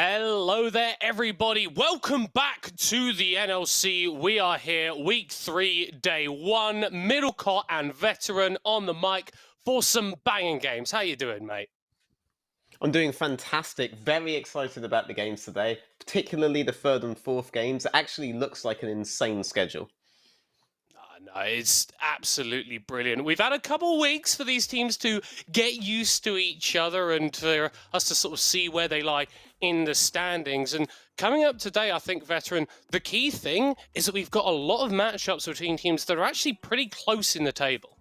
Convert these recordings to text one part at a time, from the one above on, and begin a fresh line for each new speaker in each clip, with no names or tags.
Hello there, everybody. Welcome back to the NLC. We are here, week 3, day 1. Middlecott and Veteran on the mic for some banging games. How you doing, mate?
I'm doing fantastic. Very excited about the games today, particularly the third and fourth games. It actually looks like an insane schedule.
No, it's absolutely brilliant. We've had a couple weeks for these teams to get used to each other and for us to sort of see where they lie in the standings. And coming up today, I think, Veteran, the key thing is that we've got a lot of matchups between teams that are actually pretty close in the table.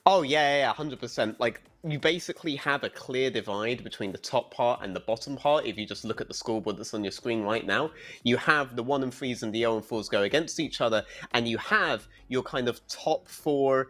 Oh, yeah, 100%. Like, you basically have a clear divide between the top part and the bottom part. If you just look at the scoreboard that's on your screen right now, you have the 1 and 3s and the 0 and 4s go against each other, and you have your kind of top 4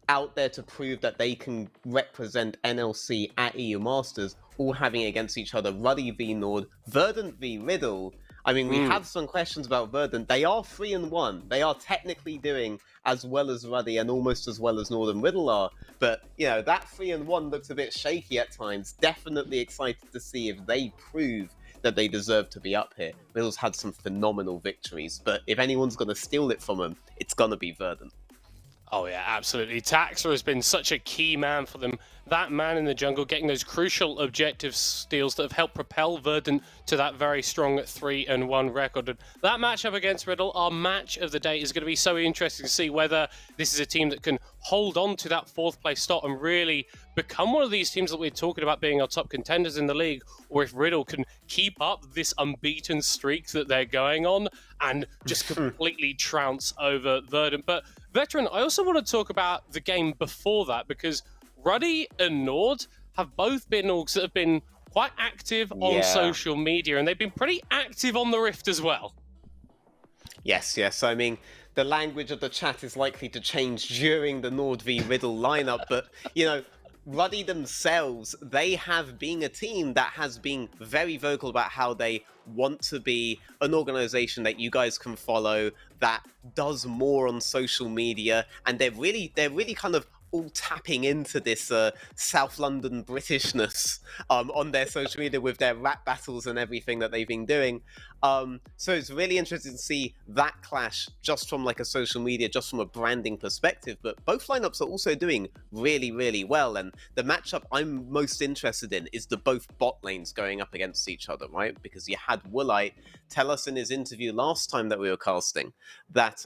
out there to prove that they can represent NLC at EU Masters, all having against each other Ruddy v Nord, Verdant v Riddle. I mean, we have some questions about Verdant. They are 3-1. They are technically doing as well as Ruddy and almost as well as Nord and Riddle are. But, you know, that 3-1 looks a bit shaky at times. Definitely excited to see if they prove that they deserve to be up here. Riddle's had some phenomenal victories, but if anyone's going to steal it from them, it's going to be Verdant.
Oh, yeah, absolutely. Taxa has been such a key man for them. That man in the jungle getting those crucial objective steals that have helped propel Verdant to that very strong 3-1 record. And that matchup against Riddle, our match of the day, is going to be so interesting to see whether this is a team that can hold on to that 4th place spot and really become one of these teams that we're talking about being our top contenders in the league, or if Riddle can keep up this unbeaten streak that they're going on and just completely trounce over Verdant. But Veteran, I also want to talk about the game before that, because Ruddy and Nord have both been orgs that have been quite active on social media, and they've been pretty active on the Rift as well.
Yes. I mean, the language of the chat is likely to change during the Nord v Riddle lineup, but, you know, Ruddy themselves, they have been a team that has been very vocal about how they want to be an organization that you guys can follow, that does more on social media, and they're really kind of all tapping into this South London Britishness on their social media with their rap battles and everything that they've been doing. So it's really interesting to see that clash just from like a social media, just from a branding perspective. But both lineups are also doing really, really well. And the matchup I'm most interested in is the both bot lanes going up against each other, right? Because you had Woolite tell us in his interview last time that we were casting that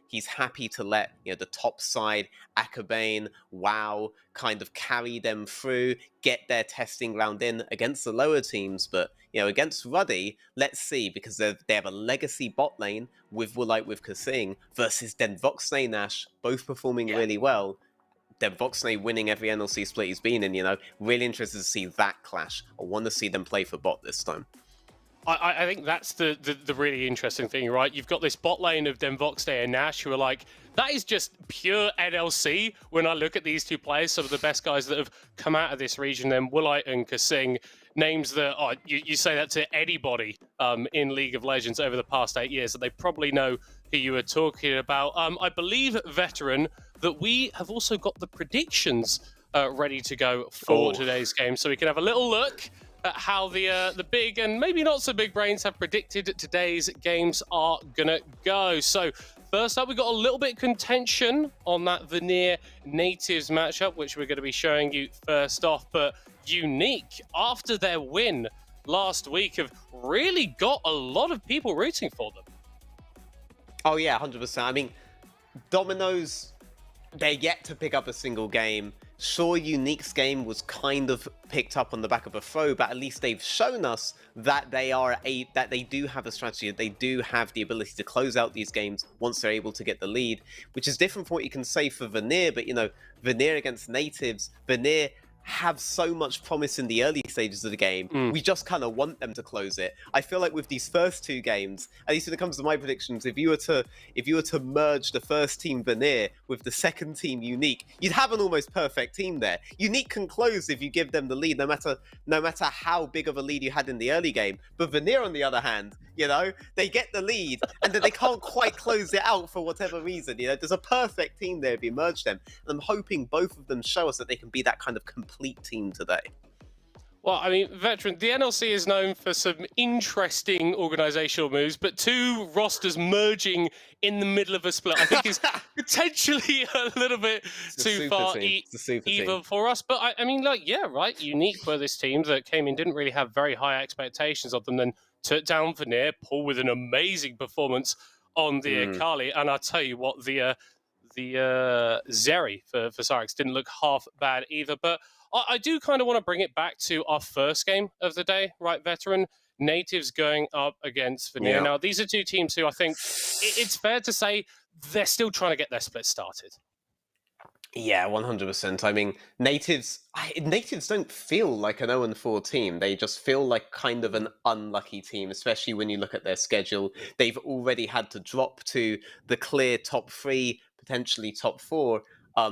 he's happy to let, you know, the top side, Akabane, WoW, kind of carry them through, get their testing ground in against the lower teams. But, you know, against Ruddy, let's see, because they have a legacy bot lane with Woolite, with Kasing, versus Denvoxnay Nash, both performing really well. Denvoxnay winning every NLC split he's been in, you know. Really interested to see that clash. I want to see them play for bot this time.
I think that's the really interesting thing, right? You've got this bot lane of Denvoxnay and Nash who are like, that is just pure NLC when I look at these two players, some of the best guys that have come out of this region. Then Woolite and Kasing, names that, you say that to anybody in League of Legends over the past 8 years, that they probably know who you were talking about. I believe, Veteran, that we have also got the predictions ready to go for today's game, so we can have a little look at how the big and maybe not so big brains have predicted today's games are gonna go. So first up, we got a little bit of contention on that Vanir Nativz matchup, which we're going to be showing you first off. But Unique, after their win last week, have really got a lot of people rooting for them.
Oh yeah, 100%. I mean, Domino's, they're yet to pick up a single game. Sure, Unique's game was kind of picked up on the back of a throw, but at least they've shown us that they do have a strategy, that they do have the ability to close out these games once they're able to get the lead, which is different from what you can say for Vanir. But, you know, Vanir against Nativz, Vanir have so much promise in the early stages of the game. We just kind of want them to close it. I feel like with these first 2 games, at least when it comes to my predictions, if you were to merge the first team Vanir with the second team Unique, you'd have an almost perfect team there. Unique can close if you give them the lead, no matter how big of a lead you had in the early game. But Vanir, on the other hand, you know, they get the lead and then they can't quite close it out for whatever reason. You know, there's a perfect team there if you merge them. And I'm hoping both of them show us that they can be that kind of complete team today.
Well, I mean, veteran, the NLC is known for some interesting organizational moves, but two rosters merging in the middle of a split, I think, is potentially a little bit
It's a
too
super
far
team. It's a super team.
either for us. But I mean, like, yeah, right. Unique were this team that came in, didn't really have very high expectations of them, then took down Vanir, Paul with an amazing performance on the
Mm.
Akali. And I tell you what, the Zeri for Cyrix didn't look half bad either. But I do kind of want to bring it back to our first game of the day, right, veteran? Nativz going up against Vanir.
Yeah.
Now, these are two teams who I think it's fair to say they're still trying to get their split started.
Yeah, 100%. I mean, natives don't feel like an 0-4 team. They just feel like kind of an unlucky team, especially when you look at their schedule. They've already had to drop to the clear top 3, potentially top 4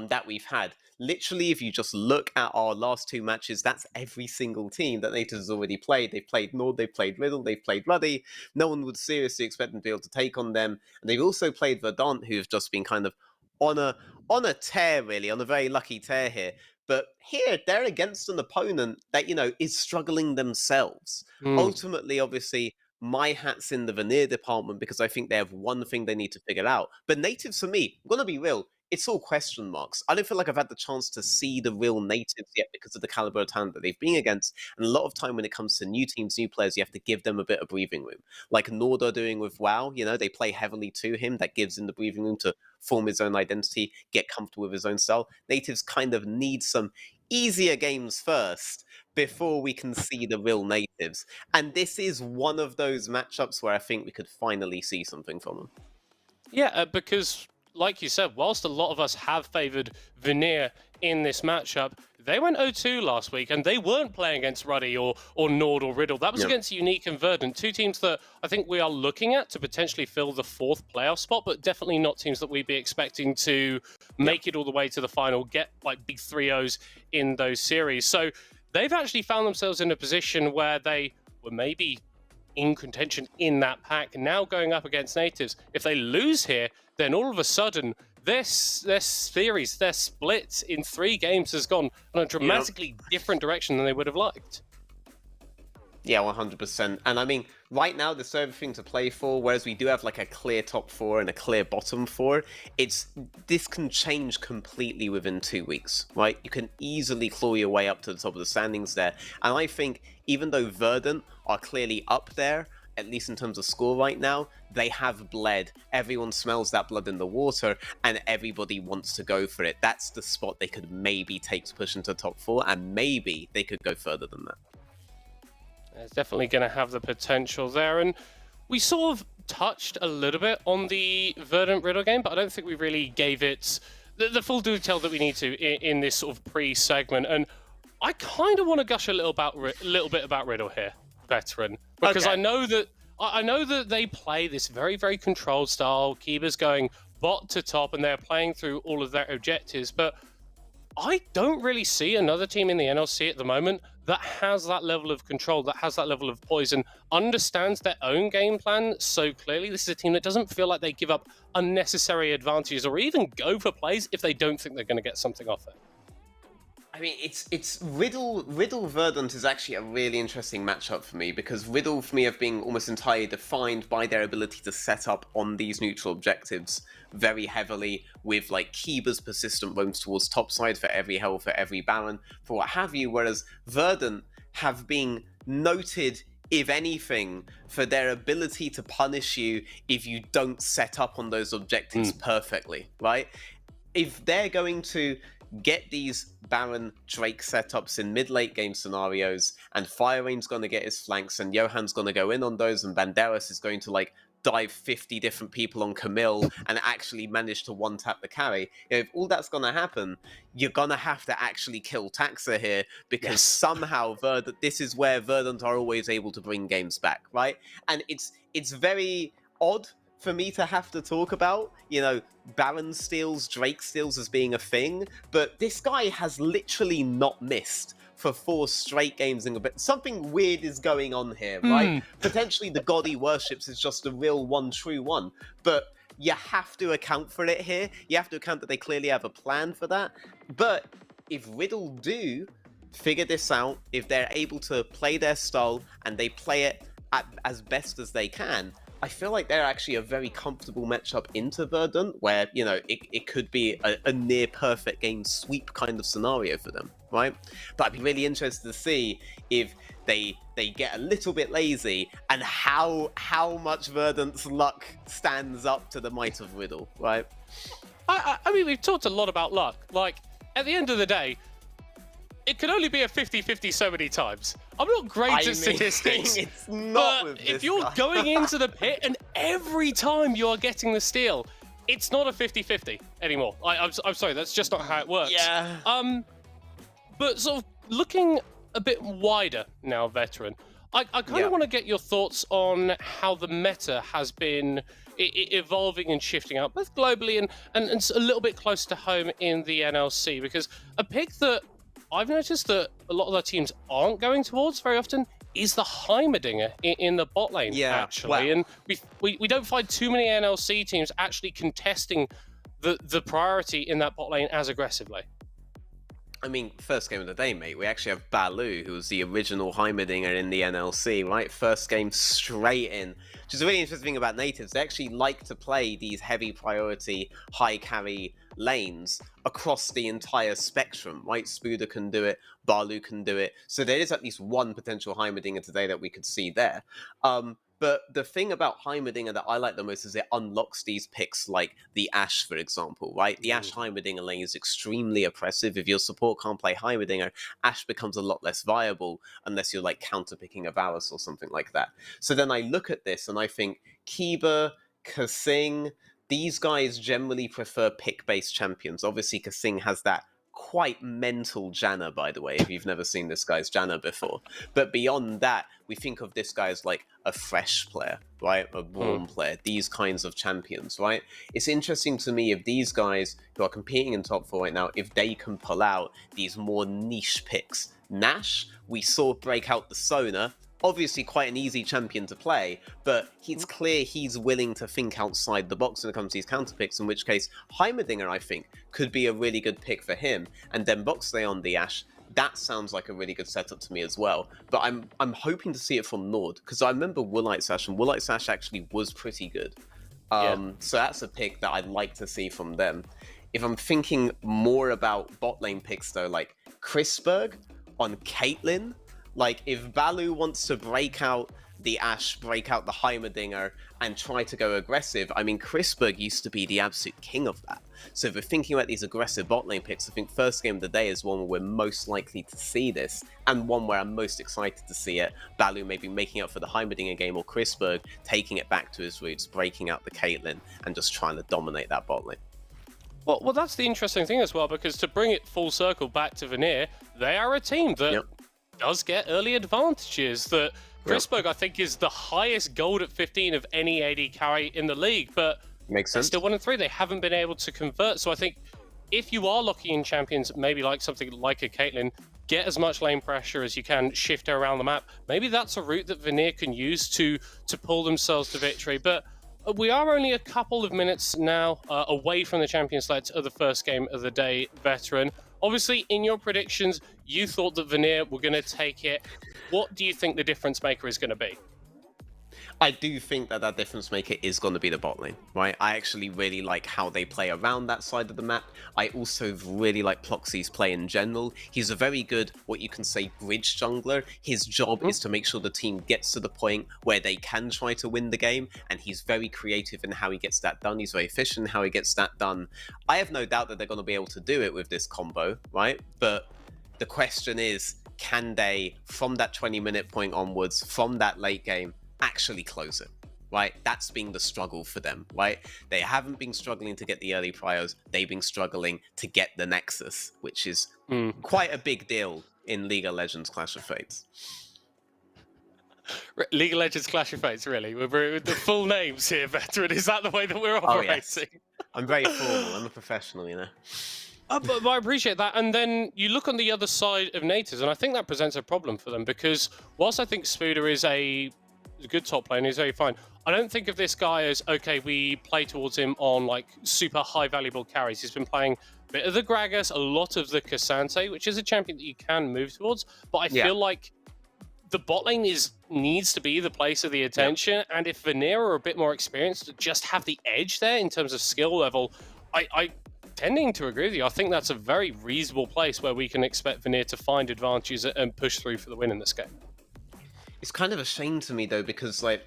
that we've had. Literally, if you just look at our last 2 matches, that's every single team that Natives has already played. They've played Nord, they've played Riddle, they've played Ruddy. No one would seriously expect them to be able to take on them. And they've also played Verdant, who've just been kind of on a tear, really, on a very lucky tear here. But here, they're against an opponent that, is struggling themselves. Ultimately, obviously, my hat's in the Vanir department because I think they have one thing they need to figure out. But Natives, for me, I'm going to be real, it's all question marks. I don't feel like I've had the chance to see the real Natives yet because of the caliber of talent that they've been against. And a lot of time when it comes to new teams, new players, you have to give them a bit of breathing room. Like Nord are doing with WoW, they play heavily to him. That gives him the breathing room to form his own identity, get comfortable with his own style. Natives kind of need some easier games first before we can see the real Natives. And this is one of those matchups where I think we could finally see something from them.
Yeah, because like you said, whilst a lot of us have favoured Vanir in this matchup, they went 0-2 last week, and they weren't playing against Ruddy or Nord or Riddle. That was against Unique and Verdant, two teams that I think we are looking at to potentially fill the 4th playoff spot, but definitely not teams that we'd be expecting to make it all the way to the final, get like big 3-0s in those series. So they've actually found themselves in a position where they were maybe in contention in that pack, now going up against Natives. If they lose here, then all of a sudden their series, their split in 3 games has gone in a dramatically different direction than they would have liked.
Yeah, 100%. And I mean, right now there's everything to play for, whereas we do have like a clear top 4 and a clear bottom 4. This can change completely within 2 weeks, right? You can easily claw your way up to the top of the standings there. And I think even though Verdant are clearly up there, at least in terms of score right now, they have bled. Everyone smells that blood in the water, and everybody wants to go for it. That's the spot they could maybe take to push into top 4, and maybe they could go further than that.
It's definitely going to have the potential there. And we sort of touched a little bit on the Verdant Riddle game, but I don't think we really gave it the full detail that we need to in this sort of pre-segment. And I kind of want to gush a little bit about Riddle here, veteran, because I know that they play this very, very controlled style. Kiba's going bot to top, and they're playing through all of their objectives. But I don't really see another team in the NLC at the moment that has that level of control, that has that level of poise, and understands their own game plan so clearly. This is a team that doesn't feel like they give up unnecessary advantages or even go for plays if they don't think they're going to get something off it.
I mean, it's Riddle Verdant is actually a really interesting matchup for me, because Riddle for me have been almost entirely defined by their ability to set up on these neutral objectives very heavily, with like Kiba's persistent roams towards topside for every hell, for every Baron, for what have you, whereas Verdant have been noted, if anything, for their ability to punish you if you don't set up on those objectives perfectly, right? If they're going to get these Baron Drake setups in mid-late game scenarios, and Fire Rain's going to get his flanks, and Johan's going to go in on those, and Banderas is going to like dive 50 different people on Camille and actually manage to one-tap the carry. If all that's going to happen, you're going to have to actually kill Taxa here, because somehow this is where Verdant are always able to bring games back, right? And it's very odd for me to have to talk about, Baron steals, Drake steals as being a thing, but this guy has literally not missed for 4 straight games in a bit. Something weird is going on here, right? Potentially the god he worships is just a real one true one, but you have to account for it here. You have to account that they clearly have a plan for that. But if Riddle do, figure this out, if they're able to play their style and they play it as best as they can, I feel like they're actually a very comfortable matchup into Verdant, where, you know, it could be a near perfect game sweep kind of scenario for them, right? But I'd be really interested to see if they get a little bit lazy and how much Verdant's luck stands up to the might of Riddle, right?
I mean, we've talked a lot about luck. Like, at the end of the day, it can only be a 50-50 so many times. I'm not great at statistics,
it's not
but if you're going into the pit and every time you are getting the steal, it's not a 50-50 anymore. I'm sorry, that's just not how it works.
Yeah.
But sort of looking a bit wider now, Veteran, I kind of want to get your thoughts on how the meta has been evolving and shifting out, both globally and a little bit close to home in the NLC, because a pick that I've noticed that a lot of the teams aren't going towards very often is the Heimerdinger in the bot lane, actually. And we don't find too many NLC teams actually contesting the priority in that bot lane as aggressively.
I mean, first game of the day, mate. We actually have Baloo, who was the original Heimerdinger in the NLC, right? First game straight in. Which is a really interesting thing about Nativz. They actually like to play these heavy priority, high carry lanes across the entire spectrum, right? Spooder can do it, Baloo can do it. So there is at least one potential Heimerdinger today that we could see there. But the thing about Heimerdinger that I like the most is it unlocks these picks like the Ashe, for example, right? The Ashe Heimerdinger lane is extremely oppressive. If your support can't play Heimerdinger, Ashe becomes a lot less viable unless you're like counter-picking a Varus or something like that. So then I look at this and I think Kiba, Kasing, these guys generally prefer pick-based champions. Obviously, Kasing has that quite mental Janna, by the way, if you've never seen this guy's Janna before. But beyond that, we think of this guy as like a fresh player, right? A warm player, these kinds of champions, right? It's interesting to me if these guys who are competing in top 4 right now, if they can pull out these more niche picks. Nash, we saw break out the Sona, obviously quite an easy champion to play, but it's clear he's willing to think outside the box when it comes to these counter picks, in which case Heimerdinger, I think, could be a really good pick for him. And then Boxley on the Ashe, that sounds like a really good setup to me as well. But I'm hoping to see it from Nord, because I remember Woolite's Ashe, and Woolite's Ashe actually was pretty good. So that's a pick that I'd like to see from them. If I'm thinking more about bot lane picks though, like Chrisberg on Caitlyn, like, if Baloo wants to break out the Ashe, break out the Heimerdinger, and try to go aggressive, I mean, Chrisberg used to be the absolute king of that. So if we're thinking about these aggressive bot lane picks, I think first game of the day is one where we're most likely to see this, and one where I'm most excited to see it. Baloo maybe making up for the Heimerdinger game, or Chrisberg taking it back to his roots, breaking out the Caitlyn, and just trying to dominate that bot lane.
Well, that's the interesting thing as well, because to bring it full circle back to Vanir, they are a team that does get early advantages. That Chrisberg, I think, is the highest gold at 15 of any AD carry in the league, but
makes sense.
Still 1-3. They haven't been able to convert. So I think if you are locking in champions, maybe like something like a Caitlyn, get as much lane pressure as you can, shift her around the map. Maybe that's a route that Vanir can use to pull themselves to victory. But we are only a couple of minutes now away from the champion select of the first game of the day, Veteran. Obviously, in your predictions, you thought that Vanir were going to take it. What do you think the difference maker is going to be?
I do think that that difference maker is going to be the bot lane, right? I actually really like how they play around that side of the map. I also really like Ploxy's play in general. He's a very good, what you can say, bridge jungler. His job is to make sure the team gets to the point where they can try to win the game, and he's very creative in how he gets that done. He's very efficient in how he gets that done. I have no doubt that they're going to be able to do it with this combo, right? But the question is, can they, from that 20-minute point onwards, from that late game, actually close it, right? That's been the struggle for them, right? They haven't been struggling to get the early priors. They've been struggling to get the Nexus, which is quite a big deal in League of Legends Clash of Fates.
League of Legends Clash of Fates, really? We're with the full names here, Veteran. Is that the way that we're operating?
Oh, yes. I'm very formal. I'm a professional, you know.
But I appreciate that. And then you look on the other side of Nativz, and I think that presents a problem for them, because whilst I think Spooder is a good top lane, he's very fine, I don't think of this guy as, okay, we play towards him on like super high valuable carries. He's been playing a bit of the Gragas, a lot of the Cassante, which is a champion that you can move towards. But I feel like the bot lane needs to be the place of the attention. And if Vanir are a bit more experienced to just have the edge there in terms of skill level, I tending to agree with you. I think that's a very reasonable place where we can expect Vanir to find advantages and push through for the win in this game.
It's kind of a shame to me though, because like,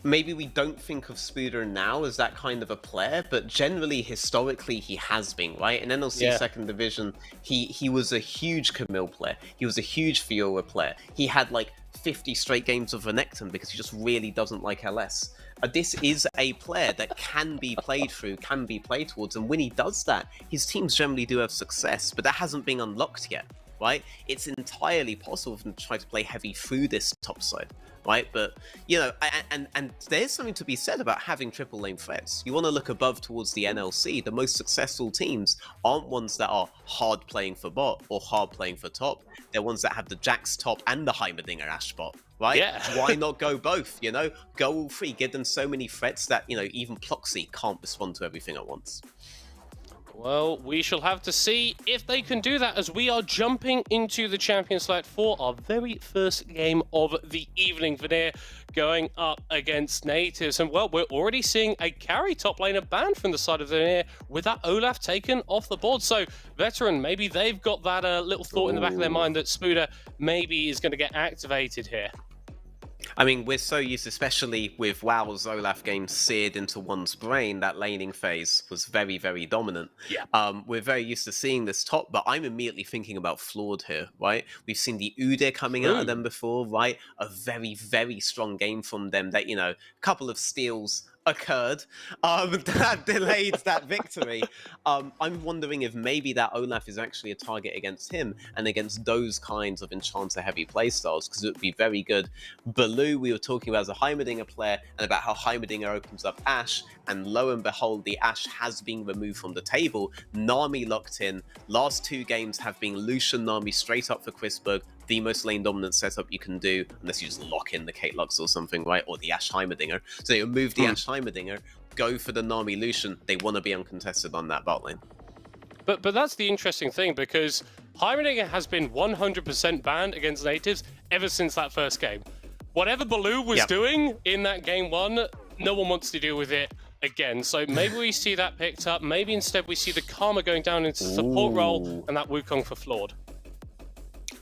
maybe we don't think of Spooder now as that kind of a player, but generally, historically, he has been, right? In NLC second division, he was a huge Camille player. He was a huge Fiora player. He had like 50 straight games of Renekton because he just really doesn't like LS. This is a player that can be played through, can be played towards, and when he does that, his teams generally do have success, but that hasn't been unlocked yet, right? It's entirely possible for them to try to play heavy through this top side, right? But, you know, and there's something to be said about having triple lane threats. You want to look above towards the NLC. The most successful teams aren't ones that are hard playing for bot or hard playing for top. They're ones that have the Jax top and the Heimerdinger Ashe bot, right?
Yeah.
Why not go both, you know? Go all three, give them so many threats that, you know, even Ploxy can't respond to everything at once.
Well, we shall have to see if they can do that as we are jumping into the champion select for our very first game of the evening. Vanir going up against Nativz. And, well, we're already seeing a carry top laner banned from the side of Vanir with that Olaf taken off the board. So, Veteran, maybe they've got that little thought in the back of their mind that Spooder maybe is going to get activated here.
I mean, we're so used, especially with WoW's Olaf game seared into one's brain, that laning phase was very, very dominant.
Yeah.
We're very used to seeing this top, but I'm immediately thinking about Flawed here, right? We've seen the Udyr coming out of them before, right? A very, very strong game from them that, you know, a couple of steals occurred that delayed that victory. I'm wondering if maybe that Olaf is actually a target against him and against those kinds of Enchanter heavy playstyles, because it would be very good. Baloo, we were talking about as a Heimerdinger player and about how Heimerdinger opens up Ashe, and lo and behold, the Ashe has been removed from the table. Nami locked in. Last two games have been Lucian Nami straight up for Quisberg. The most lane dominant setup you can do, unless you just lock in the Kate Lux or something, right? Or the Ashe Heimerdinger. So you remove the Ashe Heimerdinger, go for the Nami Lucian. They want to be uncontested on that bot lane.
But that's the interesting thing, because Heimerdinger has been 100% banned against Nativz ever since that first game. Whatever Baloo was doing in that game one, no one wants to deal with it again. So maybe we see that picked up. Maybe instead we see the Karma going down into support role and that Wukong for Flawed.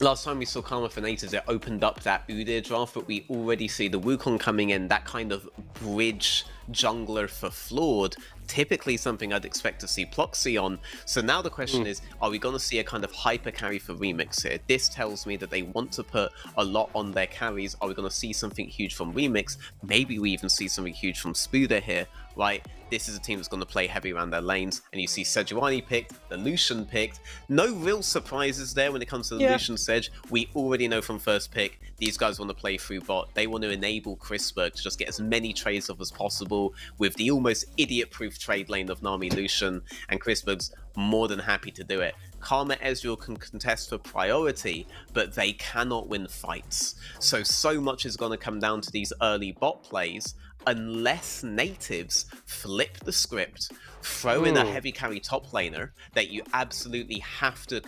Last time we saw Karma for Nativz, it opened up that Udyr draft, but we already see the Wukong coming in, that kind of bridge jungler for Flawed, typically something I'd expect to see Ploxy on. So now the question is, are we going to see a kind of hyper carry for Remix here? This tells me that they want to put a lot on their carries. Are we going to see something huge from Remix? Maybe we even see something huge from Spooder here, right? This is a team that's going to play heavy around their lanes, and you see Sejuani picked, the Lucian picked. No real surprises there when it comes to the Lucian Sedge. We already know from first pick, these guys want to play through bot. They want to enable Quisberg to just get as many trades off as possible with the almost idiot-proof trade lane of Nami Lucian, and Quisberg's more than happy to do it. Karma Ezreal can contest for priority, but they cannot win fights. So much is going to come down to these early bot plays, unless Nativz flip the script, throw in a heavy carry top laner that you absolutely have to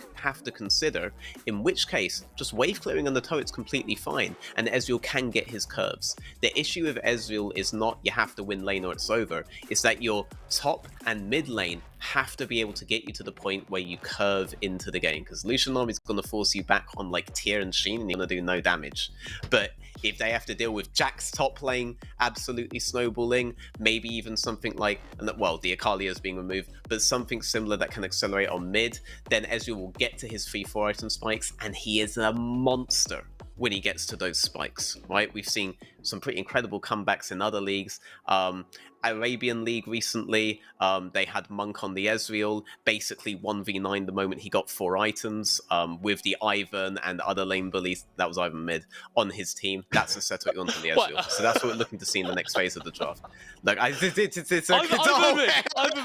consider, in which case just wave clearing on the turret's completely fine, and Ezreal can get his curves. The issue with Ezreal is not you have to win lane or it's over, it's that your top and mid lane have to be able to get you to the point where you curve into the game, because Lucian Nami is going to force you back on like Tyr and Sheen and you're going to do no damage. But if they have to deal with Jack's top lane absolutely snowballing, maybe even something like, well, the Akalia is being removed, but something similar that can accelerate on mid, then Ezreal will get to his 3-4 item spikes, and he is a monster when he gets to those spikes, right? We've seen some pretty incredible comebacks in other leagues. Arabian League recently, they had Monk on the Ezreal, basically 1v9 the moment he got 4 items, with the Ivan and other lane bullies, that was Ivan mid, on his team. That's the setup you want on the Ezreal. So that's what we're looking to see in the next phase of the draft. Like,
I'm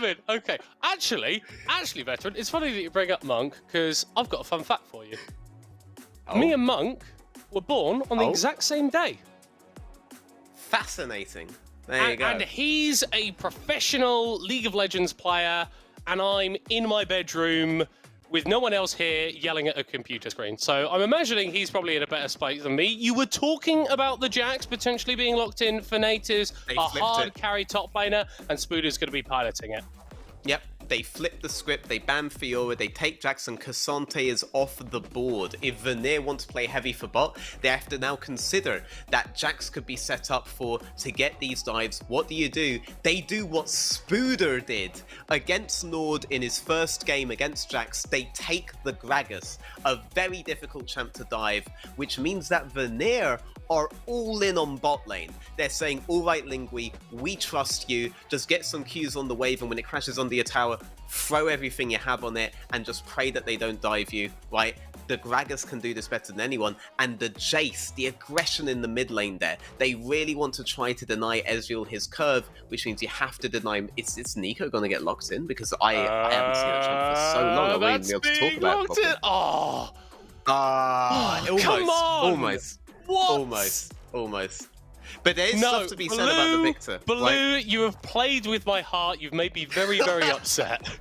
mid. Okay. Actually, Veteran, it's funny that you bring up Monk, because I've got a fun fact for you. Me and Monk were born on the exact same day.
Fascinating. There you go.
And he's a professional League of Legends player, and I'm in my bedroom with no one else here yelling at a computer screen. So I'm imagining he's probably in a better space than me. You were talking about the Jax potentially being locked in for Nativz, a hard carry top laner, and Spooder's going to be piloting it.
Yep, they flip the script, they ban Fiora, they take Jax, and Cassante is off the board. If Vanir want to play heavy for bot, they have to now consider that Jax could be set up to get these dives. What do? They do what Spooder did against Nord in his first game against Jax. They take the Gragas, a very difficult champ to dive, which means that Vanir are all in on bot lane. They're saying, all right, Lingui, we trust you. Just get some Qs on the wave, and when it crashes onto your tower, throw everything you have on it and just pray that they don't dive you, right? The Gragas can do this better than anyone, and the Jace, the aggression in the mid lane there, they really want to try to deny Ezreal his curve, which means you have to deny him. Is Nico going to get locked in? Because I haven't seen a champ for so long, I won't even be able to talk about it. Almost,
come on!
Almost.
What?
Almost. But there is stuff to be said about the Victor.
Blue,
right?
you have played with my heart. You've made me very, very upset.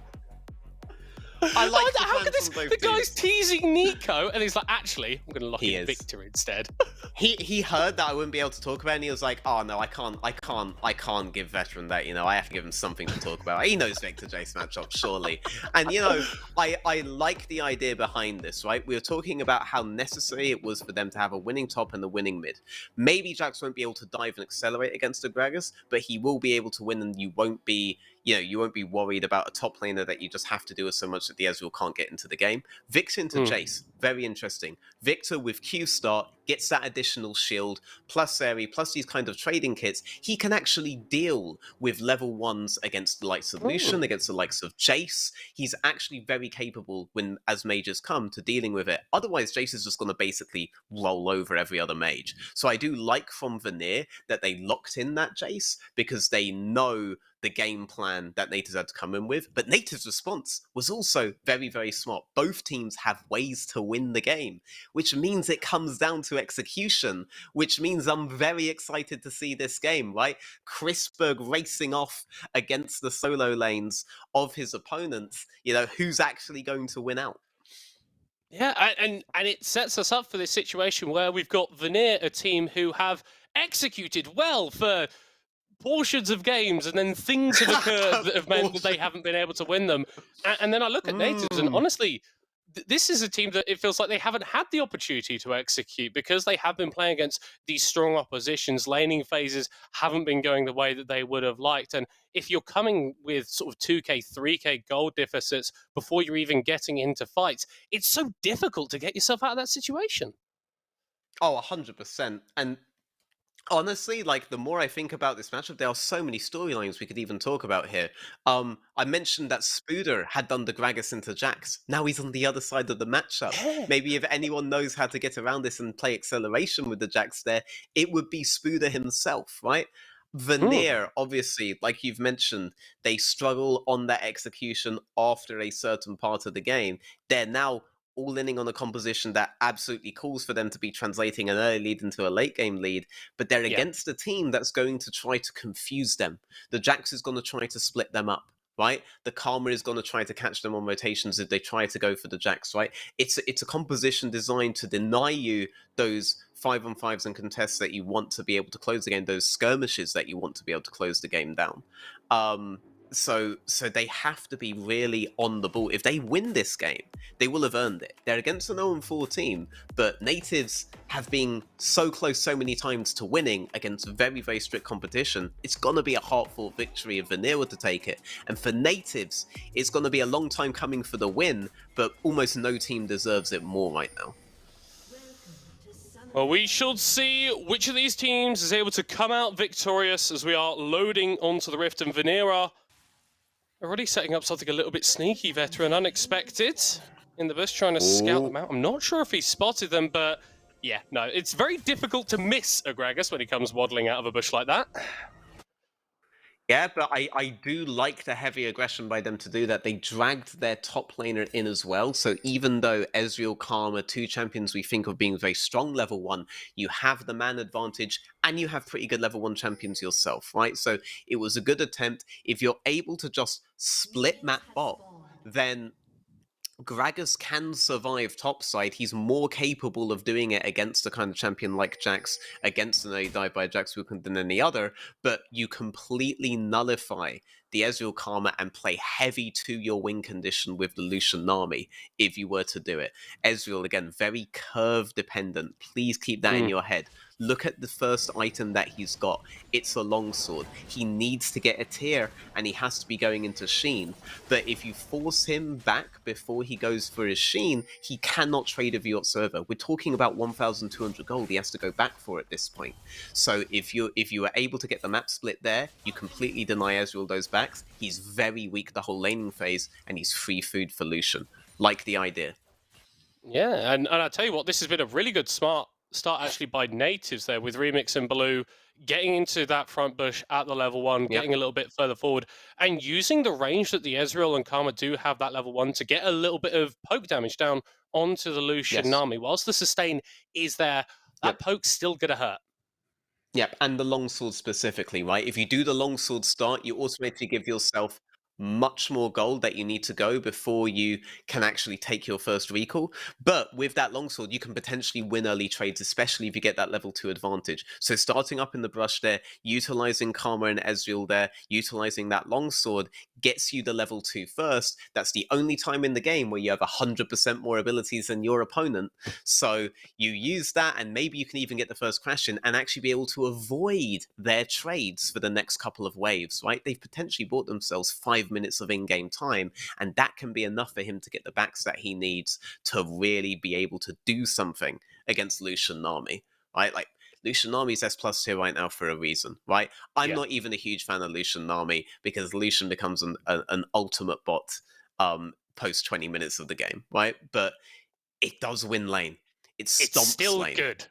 I like
how could the guy's teasing Nico, and he's like, actually, I'm going to lock in Victor instead.
He heard that I wouldn't be able to talk about it, and he was like, oh no, I can't give Veteran that, you know, I have to give him something to talk about. He knows Victor Jace matchup, surely. And you know, I like the idea behind this, right? We were talking about how necessary it was for them to have a winning top and a winning mid. Maybe Jax won't be able to dive and accelerate against the Gragas, but he will be able to win, and you won't be worried about a top laner that you just have to do so much that the Ezreal can't get into the game. Victor into Jace, very interesting. Victor with Q start gets that additional shield, plus Aerie, plus these kind of trading kits. He can actually deal with level 1s against the likes of Lucian, against the likes of Jace. He's actually very capable when, as mages come, to dealing with it. Otherwise, Jace is just going to basically roll over every other mage. So I do like from Vanir that they locked in that Jace, because they know the game plan that Nativz had to come in with. But Nativz's response was also very, very smart. Both teams have ways to win the game, which means it comes down to execution, which means I'm very excited to see this game, right? Chrisberg racing off against the solo lanes of his opponents. You know, who's actually going to win out?
Yeah, and it sets us up for this situation where we've got Vanir, a team who have executed well for portions of games, and then things have occurred that have meant that they haven't been able to win them. And then I look at Nativz, and honestly, this is a team that it feels like they haven't had the opportunity to execute, because they have been playing against these strong oppositions. Laning phases haven't been going the way that they would have liked. And if you're coming with sort of 2k, 3k gold deficits before you're even getting into fights, it's so difficult to get yourself out of that situation.
Oh, 100%. And honestly, like, the more I think about this matchup, there are so many storylines we could even talk about here. I mentioned that Spooder had done the Gragas into Jax. Now he's on the other side of the matchup.
Yeah.
Maybe if anyone knows how to get around this and play acceleration with the Jax there, it would be Spooder himself, right? Vanir, obviously, like you've mentioned, they struggle on that execution after a certain part of the game. They're now all inning on a composition that absolutely calls for them to be translating an early lead into a late game lead, but they're against a team that's going to try to confuse them. The Jax is going to try to split them up, right? The Karma is going to try to catch them on rotations if they try to go for the Jax, right? It's a composition designed to deny you those 5-on-5s and contests that you want to be able to close the game, those skirmishes that you want to be able to close the game down. So they have to be really on the ball. If they win this game, they will have earned it. They're against an 0-4 team, but Nativz have been so close so many times to winning against very, very strict competition. It's going to be a hard-fought victory if Vanir were to take it. And for Nativz, it's going to be a long time coming for the win, but almost no team deserves it more right now.
Well, we shall see which of these teams is able to come out victorious as we are loading onto the Rift, and Vanir are already setting up something a little bit sneaky, Veteran, unexpected in the bush, trying to scout them out. I'm not sure if he spotted them, but yeah, no, it's very difficult to miss a Gragas when he comes waddling out of a bush like that.
Yeah, but I do like the heavy aggression by them to do that. They dragged their top laner in as well. So even though Ezreal, Karma, two champions we think of being very strong level 1, you have the man advantage and you have pretty good level 1 champions yourself, right? So it was a good attempt. If you're able to just split map bot, then Gragas can survive topside. He's more capable of doing it against a kind of champion like Jax, against an early dive by Jax than any other, but you completely nullify the Ezreal Karma and play heavy to your win condition with the Lucian Nami if you were to do it. Ezreal, again, very curve dependent. Please keep that in your head. Look at the first item that he's got. It's a longsword. He needs to get a tier, and he has to be going into Sheen. But if you force him back before he goes for his Sheen, he cannot trade with you whatsoever. We're talking about 1,200 gold he has to go back for at this point. So if you are able to get the map split there, you completely deny Ezreal those backs. He's very weak the whole laning phase, and he's free food for Lucian. Like the idea.
Yeah, and I tell you what, this has been a really good smart start actually by Nativz there with Remix and Baloo getting into that front bush at the level 1,
Yep.
getting a little bit further forward, and using the range that the Ezreal and Karma do have that level 1 to get a little bit of poke damage down onto the Lucian
Yes.
Nami. Whilst the sustain is there, that
Yep.
poke's still going to hurt.
Yep, and the longsword specifically, right? If you do the longsword start, you automatically give yourself much more gold that you need to go before you can actually take your first recall. But with that longsword, you can potentially win early trades, especially if you get that level 2 advantage. So starting up in the brush there, utilizing Karma and Ezreal there, utilizing that longsword gets you the level 2 first. That's the only time in the game where you have 100% more abilities than your opponent. So you use that, and maybe you can even get the first crash in and actually be able to avoid their trades for the next couple of waves, right? They've potentially bought themselves 5 minutes of in-game time, and that can be enough for him to get the backs that he needs to really be able to do something against Lucian Nami, right? Like, Lucian Nami's S+ here right now for a reason, right? I'm not even a huge fan of Lucian Nami because Lucian becomes an ultimate bot post 20 minutes of the game, right? But it does win lane. It stomps
It's still
lane.
good.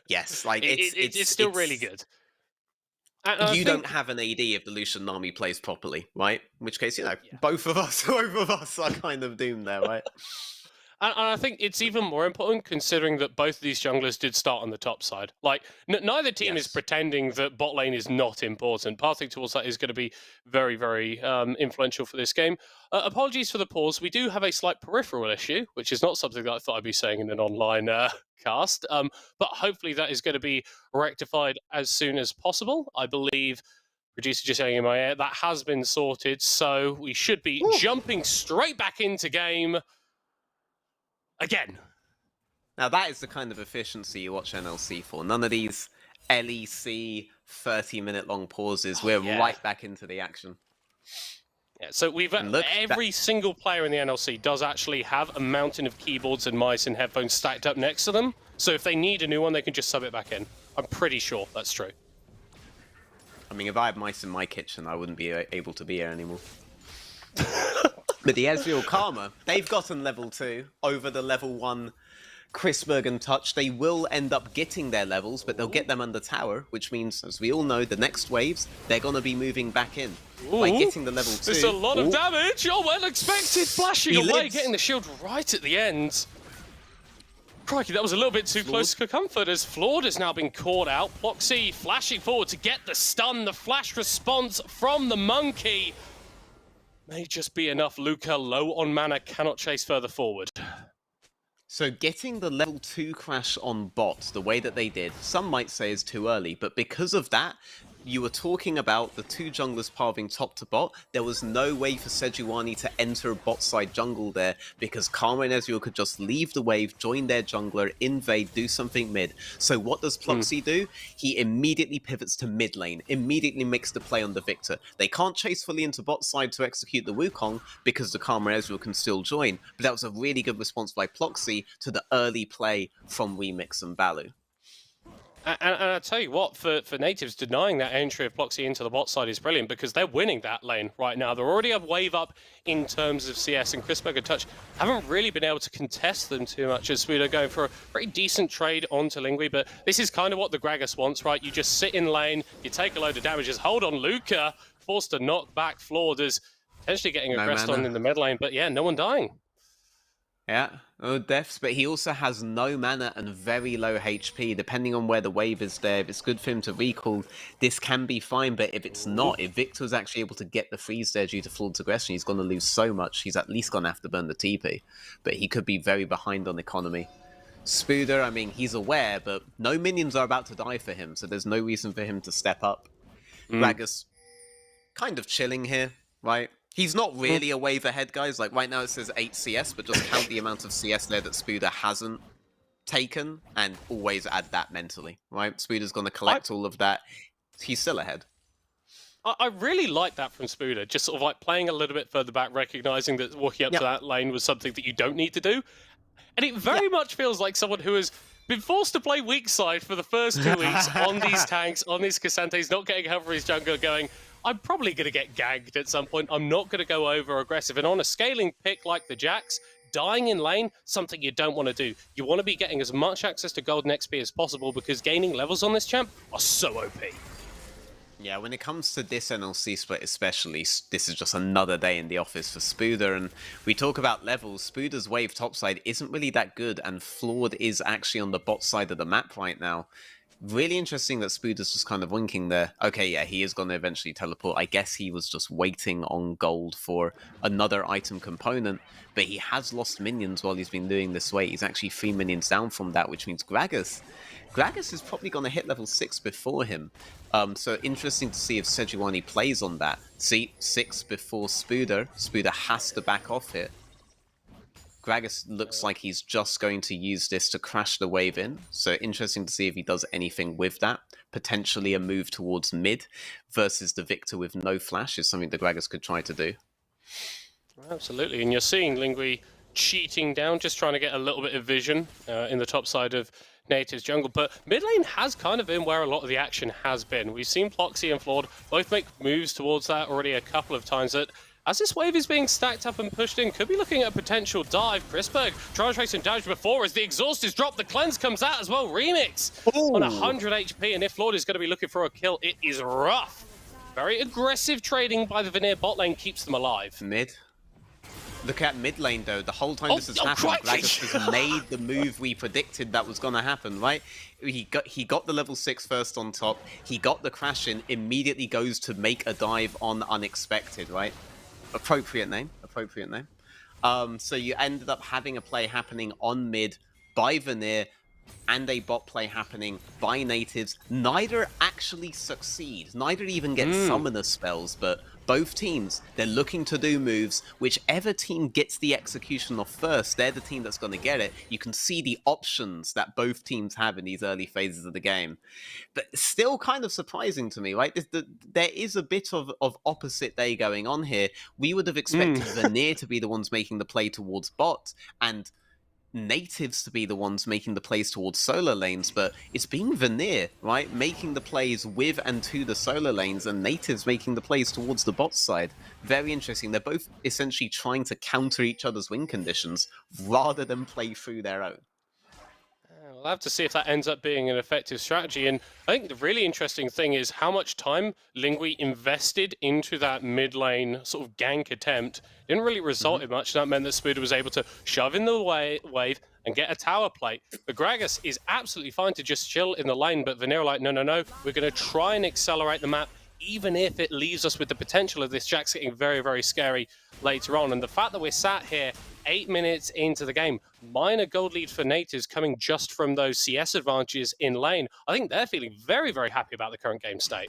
Yes, like
it's still really good. And I
you
think,
don't have an AD if the Lucian Nami plays properly, right? In which case,
yeah.
both of us are kind of doomed there, right?
And I think it's even more important considering that both of these junglers did start on the top side. Like, neither team is
Yes.
pretending that bot lane is not important. Pathing towards that is going to be very, very influential for this game. Apologies for the pause. We do have a slight peripheral issue, which is not something that I thought I'd be saying in an online cast. But hopefully that is going to be rectified as soon as possible. I believe producer just saying in my ear that has been sorted. So we should be jumping straight back into game again.
Now that is the kind of efficiency you watch NLC for. None of these LEC 30-minute long pauses. We're right back into the action.
Yeah, so we've every single player in the NLC does actually have a mountain of keyboards and mice and headphones stacked up next to them. So if they need a new one, they can just sub it back in. I'm pretty sure that's true.
I mean, if I had mice in my kitchen, I wouldn't be able to be here anymore. But the Ezreal Karma, they've gotten level 2 over the level 1 Chrisberg and Touch. They will end up getting their levels, but they'll get them under tower, which means, as we all know, the next waves, they're going to be moving back in. By getting the level 2...
There's a lot of damage! Oh, well expected! Flashing away, getting the shield right at the end. Crikey, that was a little bit too close for comfort as Flawed has now been caught out. Ploxy flashing forward to get the stun. The flash response from the monkey may just be enough. Luca, low on mana, cannot chase further forward.
So getting the level 2 crash on bot the way that they did, some might say is too early, but because of that, you were talking about the two junglers pathing top to bot. There was no way for Sejuani to enter a bot side jungle there because Karma and Ezreal could just leave the wave, join their jungler, invade, do something mid. So what does Ploxy do? He immediately pivots to mid lane, immediately makes the play on the Victor. They can't chase fully into bot side to execute the Wukong because the Karma and Ezreal can still join, but that was a really good response by Ploxy to the early play from Remix and Balu.
And I tell you what, for Nativz, denying that entry of Ploxy into the bot side is brilliant because they're winning that lane right now. They're already a wave up in terms of CS, and Chrisberg and Touch haven't really been able to contest them too much as Spuda going for a very decent trade onto Lingui. But this is kind of what the Gragas wants, right? You just sit in lane, you take a load of damages, hold on, Luca, forced to knock back Flawed, potentially getting aggressed on in the mid lane, but yeah, no one dying.
Yeah, oh, deaths, but he also has no mana and very low HP. Depending on where the wave is there, if it's good for him to recall, this can be fine, but if it's not, if Victor's actually able to get the freeze there due to Flawed's aggression, he's going to lose so much. He's at least going to have to burn the TP, but he could be very behind on economy. Spuda, I mean, he's aware, but no minions are about to die for him, so there's no reason for him to step up. Gragas, kind of chilling here, right? He's not really a wave ahead, guys. Like, right now it says 8 CS, but just count the amount of CS there that Spuda hasn't taken, and always add that mentally, right? Spuda's going to collect all of that. He's still ahead.
I really like that from Spuda, just sort of like playing a little bit further back, recognizing that walking up to that lane was something that you don't need to do. And it very much feels like someone who has been forced to play weak side for the first 2 weeks on these tanks, on these Cassantes, not getting help for his jungler, going, I'm probably going to get gagged at some point. I'm not going to go over aggressive. And on a scaling pick like the Jax, dying in lane, something you don't want to do. You want to be getting as much access to golden XP as possible because gaining levels on this champ are so OP.
Yeah, when it comes to this NLC split especially, this is just another day in the office for Spuda, and we talk about levels. Spuda's wave topside isn't really that good, and Flawed is actually on the bot side of the map right now. Really interesting that Spuda's just kind of winking there. Okay, yeah, he is going to eventually teleport. I guess he was just waiting on gold for another item component, but he has lost minions while he's been doing this wait. He's actually 3 minions down from that, which means Gragas is probably going to hit level 6 before him. So interesting to see if Sejuani plays on that. See, 6 before Spuda. Spuda has to back off here. Gragas looks like he's just going to use this to crash the wave in. So interesting to see if he does anything with that. Potentially a move towards mid versus the Victor with no flash is something that Gragas could try to do.
Absolutely, and you're seeing Lingui cheating down, just trying to get a little bit of vision in the top side of Nativz jungle, but mid lane has kind of been where a lot of the action has been. We've seen Ploxy and Flawed both make moves towards that already a couple of times. That as this wave is being stacked up and pushed in, could be looking at a potential dive. Chrisberg trying to trace some damage before as the exhaust is dropped. The cleanse comes out as well. Remix on 100 HP, and if Flawed is going to be looking for a kill, it is rough. Very aggressive trading by the Vanir bot lane keeps them alive.
Mid. Look at mid lane though, the whole time this has happened, Gragas has made the move we predicted that was going to happen, right? He got the level 6 first on top, he got the crash in, immediately goes to make a dive on unexpected, right? Appropriate name. So you ended up having a play happening on mid by Vanir, and a bot play happening by Nativz. Neither actually succeed, neither even get summoner spells, but both teams, they're looking to do moves. Whichever team gets the execution off first, they're the team that's going to get it. You can see the options that both teams have in these early phases of the game. But still kind of surprising to me, right? There is a bit of opposite day going on here. We would have expected Vanir to be the ones making the play towards bot, and Nativz to be the ones making the plays towards solar lanes, but it's been Vanir, right, making the plays with and to the solar lanes, and Nativz making the plays towards the bot side. Very interesting. They're both essentially trying to counter each other's win conditions rather than play through their own.
We'll have to see if that ends up being an effective strategy. And I think the really interesting thing is how much time Lingui invested into that mid lane sort of gank attempt. Didn't really result in much. That meant that Spuda was able to shove in the wave and get a tower plate. But Gragas is absolutely fine to just chill in the lane, but Vanir are like, no, we're going to try and accelerate the map, even if it leaves us with the potential of this Jax getting very, very scary later on. And the fact that we're sat here 8 minutes into the game, minor gold lead for Nativz coming just from those CS advantages in lane, I think they're feeling very, very happy about the current game state.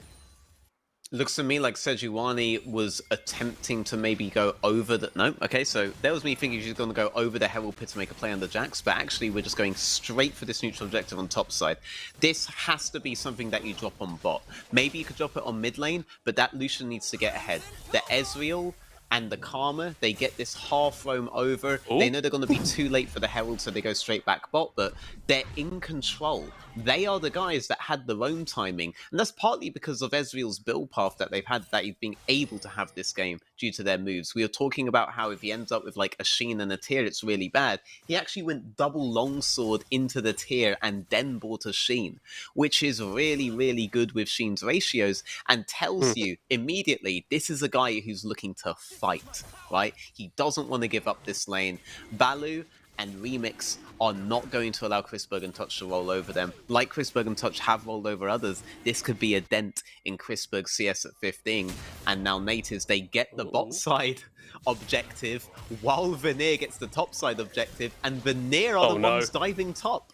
Looks to me like Sejuani was attempting to maybe go over the... No, okay, so there was me thinking she's going to go over the Herald Pit to make a play on the Jax, but actually we're just going straight for this neutral objective on top side. This has to be something that you drop on bot. Maybe you could drop it on mid lane, but that Lucian needs to get ahead. The Ezreal and the Karma, they get this half roam over.
Ooh.
They know they're going to be too late for the Herald, so they go straight back bot, but they're in control. They are the guys that had the roam timing, and that's partly because of Ezreal's build path that they've had, that he's been able to have this game due to their moves. We were talking about how if he ends up with like a Sheen and a Tear, it's really bad. He actually went double longsword into the Tear and then bought a Sheen, which is really, really good with Sheen's ratios, and tells you immediately this is a guy who's looking to fight, right? He doesn't want to give up this lane. Balu and Remix are not going to allow Chrisberg and Touch to roll over them. Like Chrisberg and Touch have rolled over others, this could be a dent in Chrisberg's CS at 15. And now Nativz, they get the bot side objective, while Vanir gets the top side objective, and Vanir are the ones diving top.